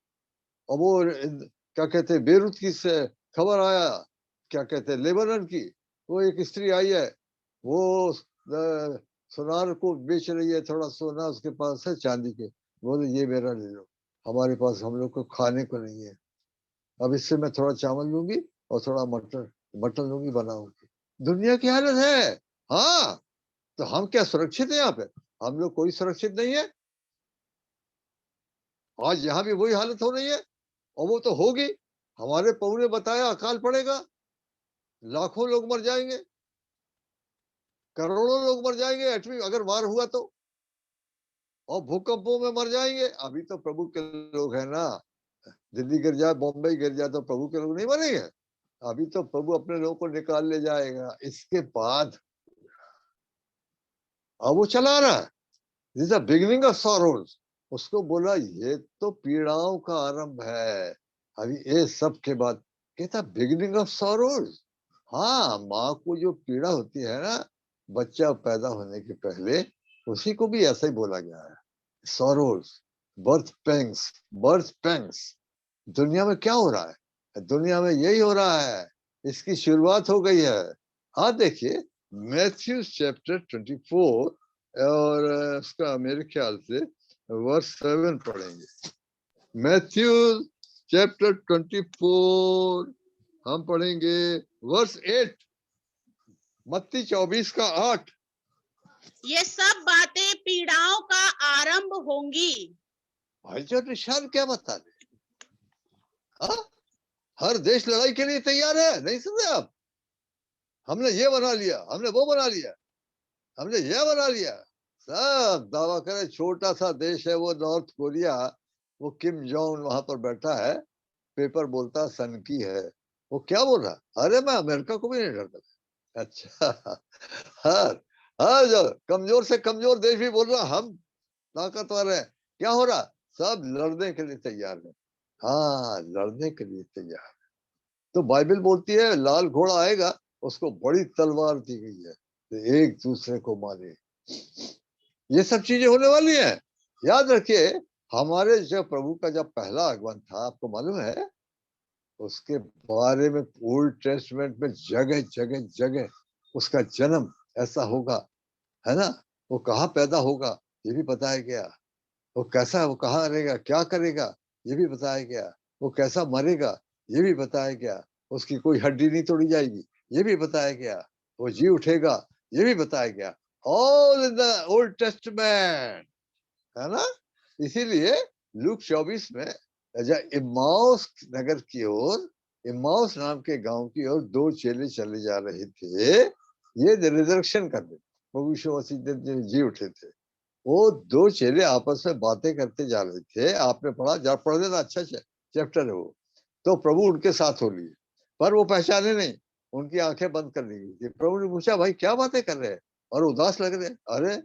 और वो क्या कहते हैं, बेरूत की से खबर आया, क्या कहते हैं, लेबनान की। वो एक स्त्री आई है, वो सोनार को बेच रही है, थोड़ा सोना उसके पास है चांदी के। बोले ये मेरा ले लो, हमारे पास हम लोग को खाने को नहीं है। अब इससे मैं थोड़ा चावल लूंगी और थोड़ा मटर मटन लूंगी, बनाऊंगी। दुनिया की हालत है। हाँ, तो हम क्या सुरक्षित है यहाँ पे? हम लोग कोई सुरक्षित नहीं है। आज यहाँ भी वही हालत हो रही है, और वो तो होगी। हमारे प्रभु ने बताया अकाल पड़ेगा, लाखों लोग मर जाएंगे, करोड़ों लोग मर जाएंगे एटमी अगर वार हुआ तो, और भूकंपों में मर जाएंगे। अभी तो प्रभु के लोग हैं ना। दिल्ली गिर जाए, बॉम्बे गिर जाए, तो प्रभु के लोग नहीं मरेंगे? अभी तो प्रभु अपने लोगों को निकाल ले जाएगा। इसके बाद अब वो चला रहा है, this the beginning of sorrows. उसको बोला ये तो पीड़ाओं का आरंभ है। अभी ये सब के बाद कहता बिगिनिंग ऑफ सॉरोज। हाँ, माँ को जो पीड़ा होती है ना बच्चा पैदा होने के पहले, उसी को भी ऐसा ही बोला गया है, सॉरोज, बर्थ पेंग्स। बर्थ पेंग्स। दुनिया में क्या हो रहा है? दुनिया में यही हो रहा है, इसकी शुरुआत हो गई है। हाँ देखिए, मैथ्यू चैप्टर 24 और उसका मेरे ख्याल से वर्स 7 पढ़ेंगे। मैथ्यू चैप्टर 24 हम पढ़ेंगे वर्स 8। मत्ती 24 का 8।
ये सब बातें पीड़ाओं का आरंभ होंगी।
भाई जो निशान क्या बता रहे? हाँ, हर देश लड़ाई के लिए तैयार है, नहीं सुन रहे आप? हमने ये बना लिया, हमने वो बना लिया, हमने ये बना लिया। सब दावा करे। छोटा सा देश है वो नॉर्थ कोरिया, वो किम जोंग वहां पर बैठा है, पेपर बोलता सन की है। वो क्या बोल रहा? अरे मैं अमेरिका को भी नहीं डरता। अच्छा। हर हर जो कमजोर से कमजोर देश भी बोल रहा हम ताकतवर है। क्या हो रहा? सब लड़ने के लिए तैयार है। हाँ, लड़ने के लिए तैयार। तो बाइबल बोलती है लाल घोड़ा आएगा, उसको बड़ी तलवार दी गई है, तो एक दूसरे को मारे। ये सब चीजें होने वाली हैं। याद रखिए, हमारे जब प्रभु का जब पहला आगमन था, आपको मालूम है, उसके बारे में ओल्ड टेस्टमेंट में जगह जगह जगह उसका जन्म ऐसा होगा, है ना? वो कहाँ पैदा होगा ये भी बताया गया। वो कैसा, वो कहाँ रहेगा, क्या करेगा, ये भी बताया गया। वो कैसा मरेगा ये भी बताया गया। उसकी कोई हड्डी नहीं तोड़ी जाएगी ये भी बताया गया। वो जी उठेगा ये भी बताया गया। All in the old testament, है ना? इसीलिए लूक 24 में जब इम्माउस नगर की ओर, इम्माउस नाम के गांव की ओर दो चेले चले जा रहे थे, ये रिजर्वेशन करने, प्रभु यीशु मसीह जी उठे थे। वो दो चेले आपस में बातें करते जा रहे थे। आपने पढ़ा, जा पढ़ लेना, अच्छा चैप्टर है वो। तो प्रभु उनके साथ हो लिए, पर वो पहचाने नहीं, उनकी आंखें बंद कर दी गई। प्रभु ने पूछा भाई क्या बातें कर रहे हैं और उदास लग रहे हैं? अरे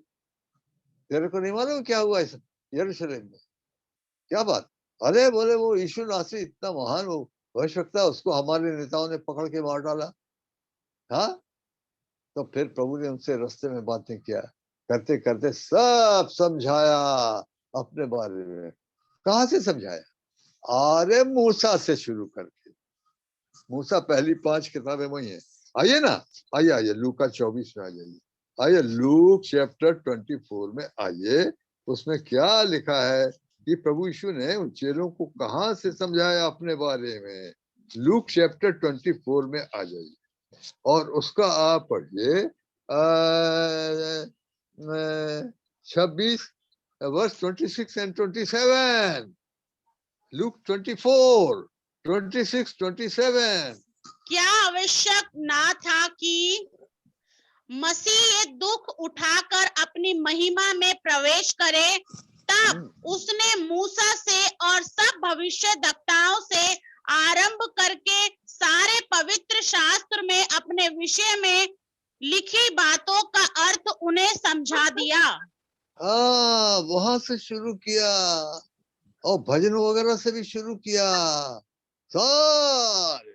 तेरे को नहीं मालूम क्या हुआ इस यरूशलेम में? क्या बात? अरे बोले वो यीशु नासरी इतना महान वो भविष्यवक्ता, उसको हमारे नेताओं ने पकड़ के मार डाला। हाँ, तो फिर प्रभु ने उनसे रास्ते में बातें किया, करते करते सब समझाया अपने बारे में। कहाँ से समझाया? अरे मूसा से शुरू करके। मूसा पहली 5 किताबें वही है। आइए ना, आइए आइए लूका 24 में आ जाइए। आइए लूक चैप्टर 24 में आइए। उसमें क्या लिखा है कि प्रभु यीशु ने उन चेलों को कहां से समझाया अपने बारे में। लूक चैप्टर 24 में आ जाइए और उसका आप पढ़िए 26 वर्स 26 एंड 27। लूक 24 26 27।
क्या आवश्यक ना था कि मसीह ये दुख उठाकर अपनी महिमा में प्रवेश करे? तब उसने मूसा से और सब भविष्यद्वक्ताओं से आरंभ करके सारे पवित्र शास्त्र में अपने विषय में लिखी बातों का अर्थ उन्हें समझा दिया।
वहां से शुरू किया और भजन वगैरह से भी शुरू किया, सारे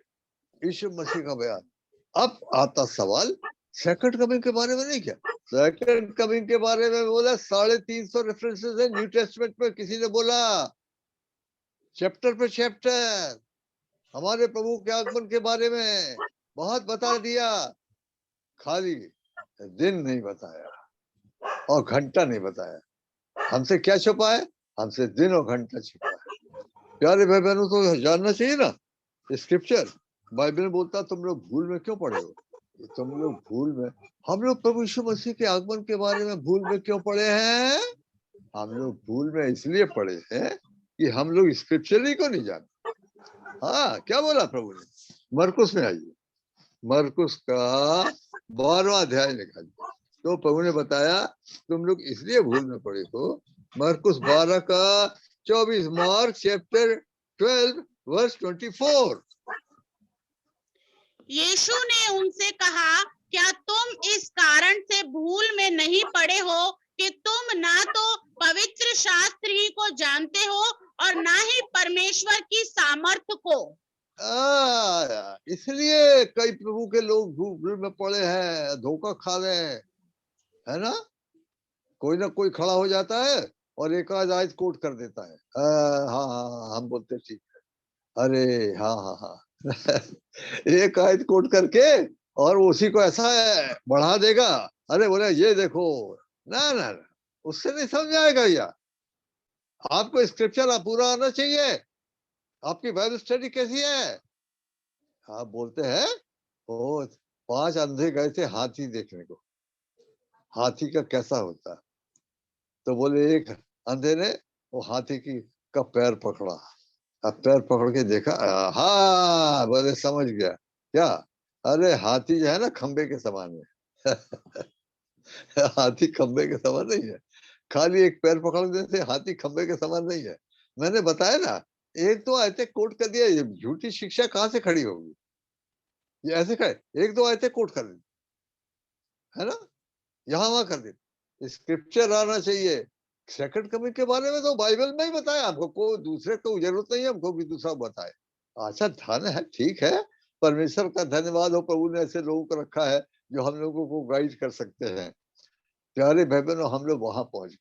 यीशु मसीह का बयान। अब आता सवाल सेकंड कमिंग के बारे में नहीं क्या? सेकंड कमिंग के बारे में बोला 350 रेफरेंसेस है न्यू टेस्टमेंट में। किसी ने बोला चैप्टर पे चैप्टर हमारे प्रभु के आगमन के बारे में बहुत बता दिया, खाली दिन नहीं बताया और घंटा नहीं बताया। हमसे क्या छुपा है? हमसे दिन और घंटा छुपा है। प्यारे भाई बहनों, तो जानना चाहिए ना स्क्रिप्चर। बाइबल बोलता तुम लोग भूल में क्यों पड़े हो? तुम लोग भूल में, हम लोग प्रभु यीशु मसीह के आगमन के बारे में भूल में क्यों पड़े हैं? हम लोग भूल में इसलिए पड़े हैं कि हम लोग स्क्रिप्चर ही को नहीं जानते। हाँ, क्या बोला प्रभु ने? मरकुस में आइए, मरकुस का 12वां अध्याय निकालिए। तो प्रभु ने बताया तुम लोग इसलिए भूल में पड़े हो। मरकुस 12 का 24, मार्क चैप्टर 12 वर्स 24।
यीशु ने उनसे कहा, क्या तुम इस कारण से भूल में नहीं पड़े हो कि तुम ना तो पवित्र शास्त्र ही को जानते हो और ना ही परमेश्वर की सामर्थ को?
इसलिए कई प्रभु के लोग भूल में पड़े हैं, धोखा खा रहे हैं, है ना? कोई ना कोई खड़ा हो जाता है और एक आध आयत कोट कर देता है। हाँ हाँ, हम बोलते ठीक है, अरे हाँ हाँ हाँ एक आयत कोट करके और उसी को ऐसा बढ़ा देगा, अरे बोले ये देखो। ना ना ना, उससे नहीं समझ आएगा भैया। आपको स्क्रिप्चर पूरा आना चाहिए। आपकी बाइबल स्टडी कैसी है? आप बोलते हैं ओ 5 अंधे गए थे हाथी देखने को, हाथी का कैसा होता है? तो बोले एक अंधे ने वो हाथी का पैर पकड़ा, अब पैर पकड़ के देखा, हाँ बोले समझ गया। क्या? अरे हाथी जो है ना खंबे के समान है हाथी खंबे के समान नहीं है। खाली एक पैर पकड़ने से हाथी खंबे के समान नहीं है। मैंने बताया ना, एक दो आयतें कोट कर दिया, ये झूठी शिक्षा कहाँ से खड़ी होगी? ये ऐसे खड़े एक दो आयतें कोट कर दी, है ना, यहाँ वहां कर दी। स्क्रिप्चर आना चाहिए। सेकंड कमिंग के बारे में तो बाइबल में ही बताया हमको, कोई दूसरे को जरूरत नहीं है हमको भी दूसरा बताए। अच्छा धन है, ठीक है, परमेश्वर का धन्यवाद हो, प्रभु ने ऐसे लोगों को रखा है जो हम लोगों को गाइड कर सकते हैं। प्यारे भाई बहनों, हम लोग वहां पहुंच गए।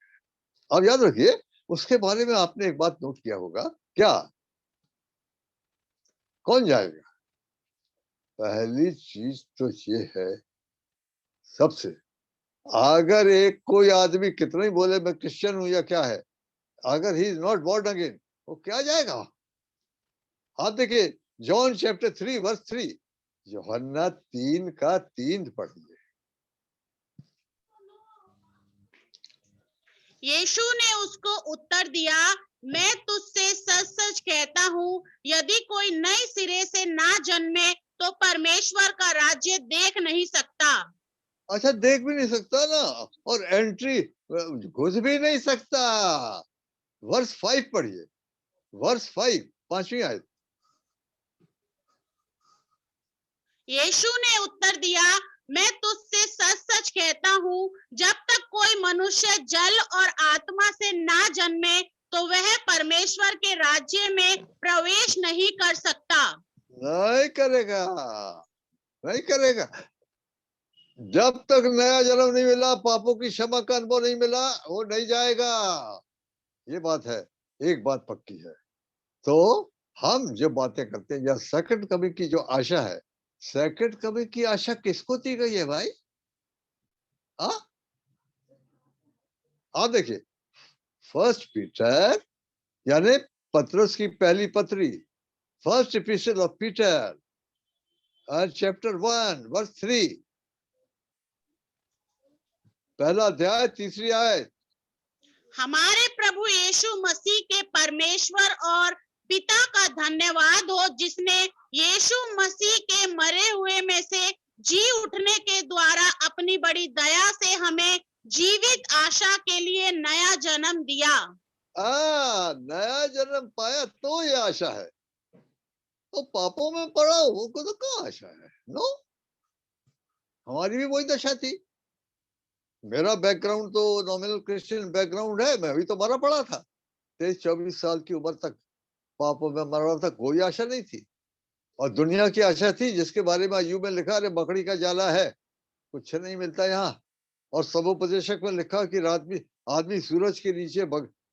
अब याद रखिए, उसके बारे में आपने एक बात नोट किया होगा क्या? कौन जाएगा? पहली चीज तो ये है, सबसे, अगर एक कोई आदमी कितना ही बोले मैं क्रिश्चियन हूं या क्या है, अगर he is not born again, वो क्या जाएगा? आप देखिए जॉन चैप्टर 3 वर्स 3, यूहन्ना 3 का 3 पढ़िए।
यीशु ने उसको उत्तर दिया, मैं तुझसे सच सच कहता हूँ, यदि कोई नए सिरे से ना जन्मे तो परमेश्वर का राज्य देख नहीं सकता।
अच्छा देख भी नहीं सकता ना, और एंट्री घुस भी नहीं सकता। वर्स 5 पढ़िए, वर्स 5, 5वीं आयत।
यीशु ने उत्तर दिया, मैं तुझसे सच सच कहता हूँ, जब तक कोई मनुष्य जल और आत्मा से ना जन्मे तो वह परमेश्वर के राज्य में प्रवेश नहीं कर सकता।
नहीं करेगा, नहीं करेगा। जब तक नया जन्म नहीं मिला, पापों की क्षमा का अनुभव नहीं मिला, वो नहीं जाएगा। ये बात है, एक बात पक्की है। तो हम जो बातें करते हैं या सेकंड कमिंग की जो आशा है, सेकंड कमिंग की आशा किसको दी गई है भाई? हाँ, आप देखिए फर्स्ट पीटर यानी पतरस की पहली पत्री, first epistle of Peter, chapter 1 verse 3, पहला अध्याय 3री आयत।
हमारे प्रभु यीशु मसीह के परमेश्वर और पिता का धन्यवाद हो, जिसने यीशु मसीह के मरे हुए में से जी उठने के द्वारा अपनी बड़ी दया से हमें जीवित आशा के लिए नया जन्म दिया।
नया जन्म पाया तो ये आशा है। तो पापों में पड़ा हो को तो कहाँ आशा है? नो, हमारी भी वही दशा थी। मेरा बैकग्राउंड तो नॉमिनल क्रिश्चियन बैकग्राउंड है, मैं भी तो मरा पड़ा था। 23-24 साल की उम्र तक पापों में मर रहा था, कोई आशा नहीं थी। और दुनिया की आशा थी जिसके बारे में अय्यूब में लिखा, अरे मकड़ी का जाला है, कुछ नहीं मिलता यहाँ। और सबोपदेशक में लिखा कि रात में आदमी सूरज के नीचे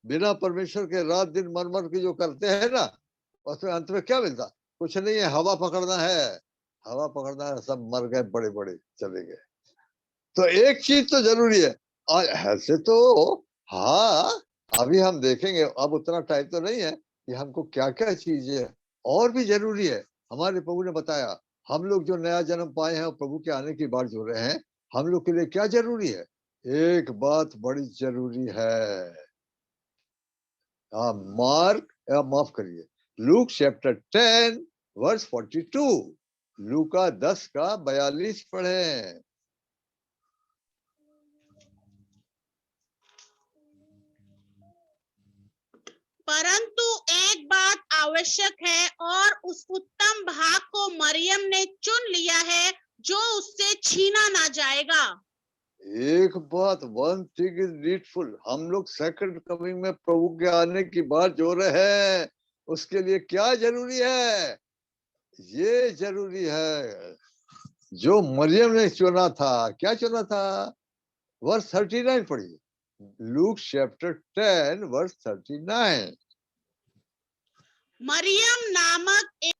बिना परमेश्वर के रात दिन मर मर के जो करते हैं ना, उसमें अंत में क्या मिलता? कुछ नहीं है, हवा पकड़ना है, हवा पकड़ना है। सब मर गए, बड़े बड़े चले गए। तो एक चीज तो जरूरी है, और ऐसे तो हाँ अभी हम देखेंगे, अब उतना टाइम तो नहीं है कि हमको क्या क्या चीजें और भी जरूरी है। हमारे प्रभु ने बताया, हम लोग जो नया जन्म पाए हैं और प्रभु के आने की बात जो रहे हैं, हम लोग के लिए क्या जरूरी है? एक बात बड़ी जरूरी है। माफ करिए, लूक चैप्टर 10 वर्स 42, लूका 10 का 42 पढ़े।
परंतु एक बात आवश्यक है, और उस उत्तम भाग को मरियम ने चुन लिया है, जो उससे छीना ना जाएगा।
एक बात, वन थिंग इज नीडफुल। हम लोग सेकंड कमिंग में प्रभु के आने की बात जो रहे हैं, उसके लिए क्या जरूरी है? ये जरूरी है जो मरियम ने चुना था। क्या चुना था? वर्स 39 पढ़िए, लूक चैप्टर 10 वर्स 39।
मरियम नामक एक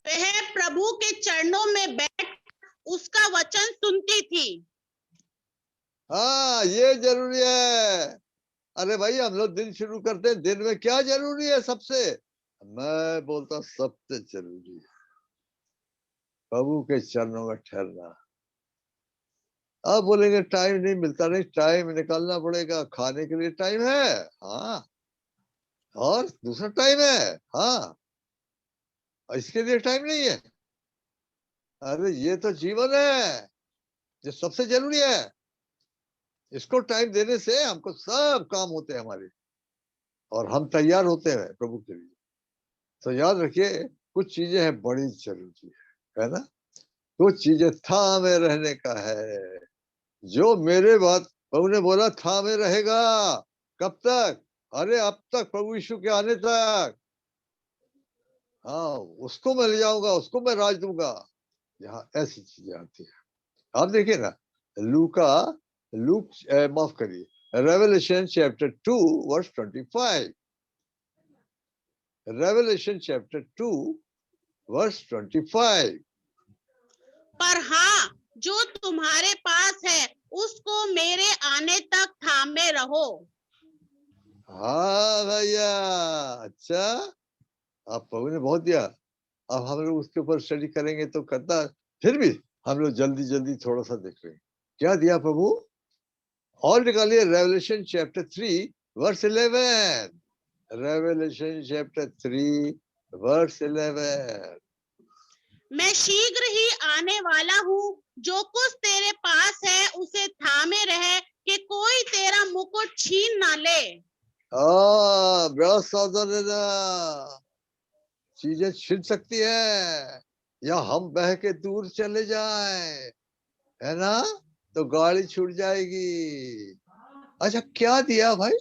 वह प्रभु के चरणों में बैठ उसका वचन सुनती थी।
हाँ, ये जरूरी है। अरे भाई, हम लोग दिन शुरू करते हैं, दिन में क्या जरूरी है सबसे? मैं बोलता सबसे जरूरी है प्रभु के चरणों में ठहरना। आप बोलेंगे टाइम नहीं मिलता, नहीं, टाइम निकालना पड़ेगा। खाने के लिए टाइम है, हाँ, और दूसरा टाइम है, हाँ, इसके लिए टाइम नहीं है। अरे ये तो जीवन है, ये सबसे जरूरी है। इसको टाइम देने से हमको सब काम होते हैं हमारे, और हम तैयार होते हैं प्रभु के लिए। तो याद रखिए, कुछ चीजें हैं बड़ी जरूरी है ना? कुछ चीजें थामे रहने का है। जो मेरे बात प्रभु ने बोला थामे रहेगा, कब तक? अरे अब तक, प्रभु यीशु के आने तक। हाँ, उसको मैं ले जाऊंगा, उसको मैं राज दूंगा। यहाँ ऐसी चीजें आती है। आप देखिए ना, लूक माफ करिए, Revelation chapter 2 verse 25, Revelation chapter 2 verse 25।
पर हाँ, जो तुम्हारे पास है उसको मेरे आने तक थामे रहो।
हाँ भैया, अच्छा, आप प्रभु ने बहुत दिया। अब हम लोग उसके ऊपर स्टडी करेंगे तो करता, फिर भी हम लोग जल्दी जल्दी थोड़ा सा देख लेंगे क्या दिया प्रभु। और निकालिए Revelation chapter 3 verse 11, Revelation chapter 3 verse 11।
मैं शीघ्र ही आने वाला हूँ, जो कुछ तेरे पास है उसे थामे रहे, कि कोई तेरा मुकुट छीन ना ले।
बड़ा सावधान रहना, चीजें छिन सकती है, या हम बह के दूर चले जाए, है ना, तो गाड़ी छूट जाएगी। अच्छा, क्या दिया भाई?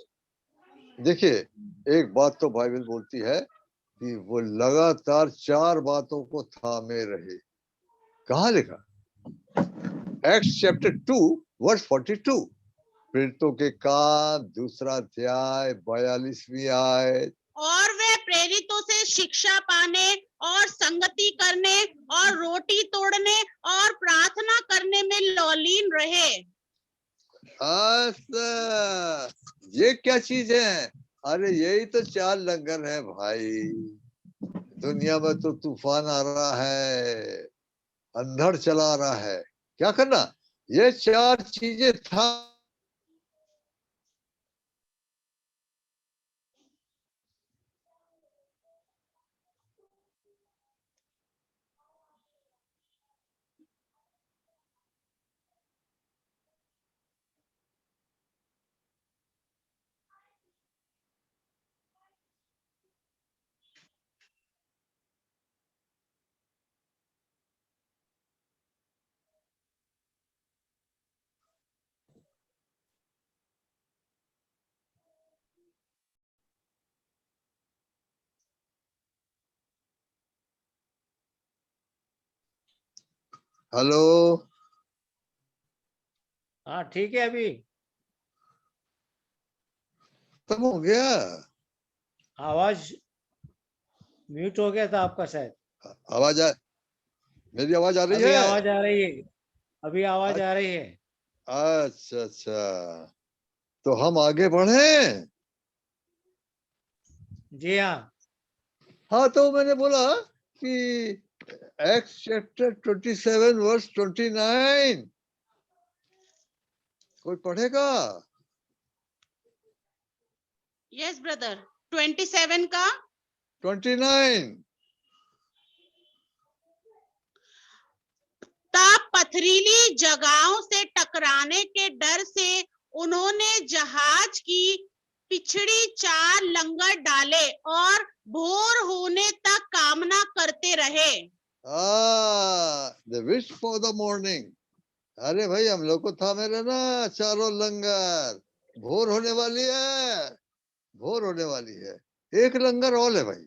देखिए, एक बात तो बाइबल बोलती है कि वो लगातार 4 बातों को थामे रहे। कहाँ लिखा? एक्ट्स चैप्टर 2 वर्स 42, प्रेरितों के काम, दूसरा अध्याय 42वीं आयत।
और वे प्रेरितों से शिक्षा पाने और संगति करने और रोटी तोड़ने और प्रार्थना करने में लौलीन रहे।
अच्छा, ये क्या चीज है? अरे यही तो 4 लंगर है भाई। दुनिया में तो तूफान आ रहा है, अंधड़ चला रहा है, क्या करना? ये 4 चीजें था। हेलो,
हाँ ठीक है। अभी
खत्म हो गया?
आवाज म्यूट हो गया था आपका शायद।
आवाज आ मेरी आवाज आ रही
अभी
है?
आवाज आ रही है। अभी आवाज आ रही है।
अच्छा अच्छा, तो हम आगे बढ़े।
जी हाँ।
हाँ, तो मैंने बोला कि एक्स चैप्टर 27 वर्स 29 कोई पढ़ेगा?
यस ब्रदर, 27 का
29।
तब पथरीली जगहों से टकराने के डर से उन्होंने जहाज की पिछड़ी 4 लंगर डाले और भोर होने तक कामना करते रहे।
The wish for the morning. अरे भाई, हम लोग को था मेरे ना 4 लंगर। भोर होने वाली है, भोर होने वाली है। एक लंगर और है भाई,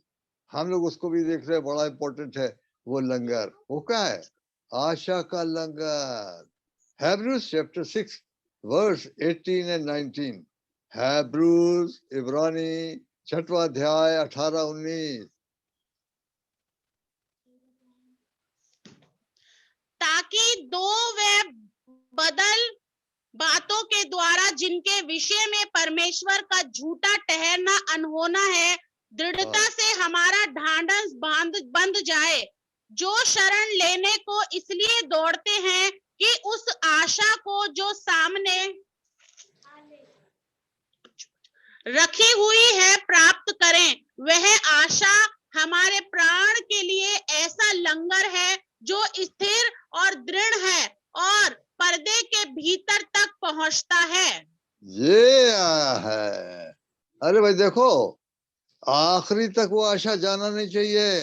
हम लोग उसको भी देख रहे हैं, बड़ा इंपॉर्टेंट है वो लंगर। वो क्या है? आशा का लंगर। Hebrews chapter 6 verse 18 and 19। Hebrews इब्रानी 6वां अध्याय 18-19।
ताकि दो वे बदल बातों के द्वारा जिनके विषय में परमेश्वर का झूठा ठहरना अनहोना है, दृढ़ता से हमारा ढांढस बंध जाए, जो शरण लेने को इसलिए दौड़ते हैं कि उस आशा को जो सामने रखी हुई है प्राप्त करें। वह आशा हमारे प्राण के लिए ऐसा लंगर है जो स्थिर और दृढ़ है और पर्दे के भीतर तक पहुंचता है।
ये आया है। अरे भाई देखो, आखिरी तक वो आशा जाना नहीं चाहिए,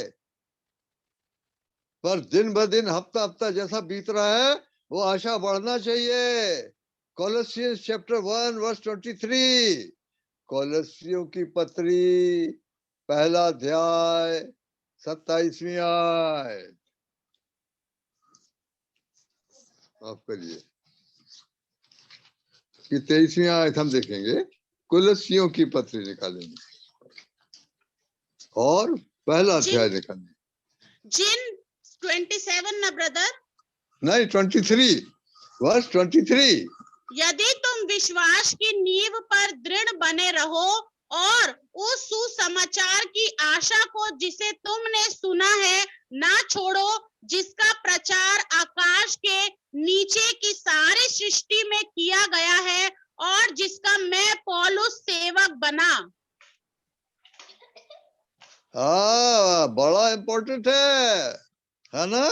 पर दिन ब दिन, हफ्ता हफ्ता जैसा बीत रहा है, वो आशा बढ़ना चाहिए। कोलोसियंस चैप्टर 1 वर्स 23। कोलोसियों की पत्री पहला अध्याय 27वीं आयत। माफ करिए, कि 23वीं आयत हम देखेंगे। कुलसियों की पत्री निकालेंगे और पहला अध्याय निकालेंगे।
जिन 27 ना ब्रदर,
नहीं, 23 वर्स 23।
यदि तुम विश्वास की नींव पर दृढ़ बने रहो और उस सुसमाचार की आशा को जिसे तुमने सुना है ना छोड़ो, जिसका प्रचार आकाश के नीचे की सारी सृष्टि में किया गया है और जिसका मैं पौलुस सेवक बना।
बड़ा इंपॉर्टेंट है ना?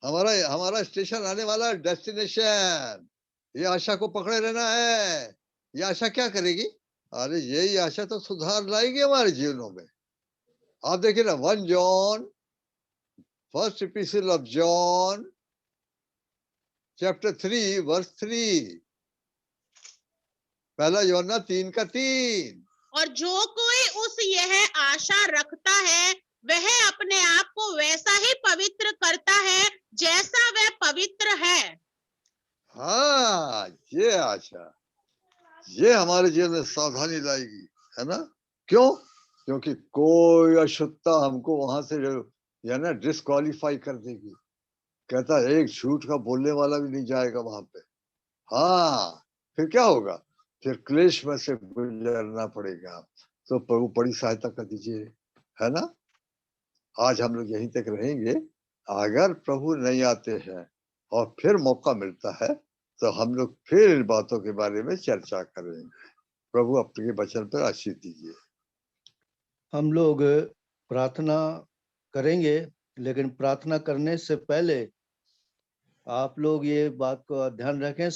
हमारा हमारा स्टेशन आने वाला, डेस्टिनेशन। ये आशा को पकड़े रहना है। ये आशा क्या करेगी? अरे यही आशा तो सुधार लाएगी हमारे जीवनों में। आप देखिए ना, 1 John, first epistle of John chapter 3 verse 3। पहला यूहन्ना 3 का 3।
और जो कोई उस यह आशा रखता है वह अपने आप को वैसा ही पवित्र करता है जैसा वह पवित्र है।
हाँ, ये आशा, ये हमारे जीवन में सावधानी लाएगी, है ना? क्यों? क्योंकि कोई अशुद्धता हमको वहां से ना डिस्क्वालीफाई कर देगी। कहता है एक झूठ का बोलने वाला भी नहीं जाएगा वहां पे। हाँ, फिर क्या होगा? फिर क्लेश में से गुजरना पड़ेगा। तो प्रभु बड़ी सहायता कर दीजिए, है ना? आज हम लोग यहीं तक रहेंगे। अगर प्रभु नहीं आते हैं और फिर मौका मिलता है, तो हम लोग फिर इन बातों के बारे में चर्चा करेंगे। प्रभु अपने वचन पर आशीष दीजिए।
हम लोग प्रार्थना करेंगे, लेकिन प्रार्थना करने से पहले आप लोग ये बात को ध्यान रखें,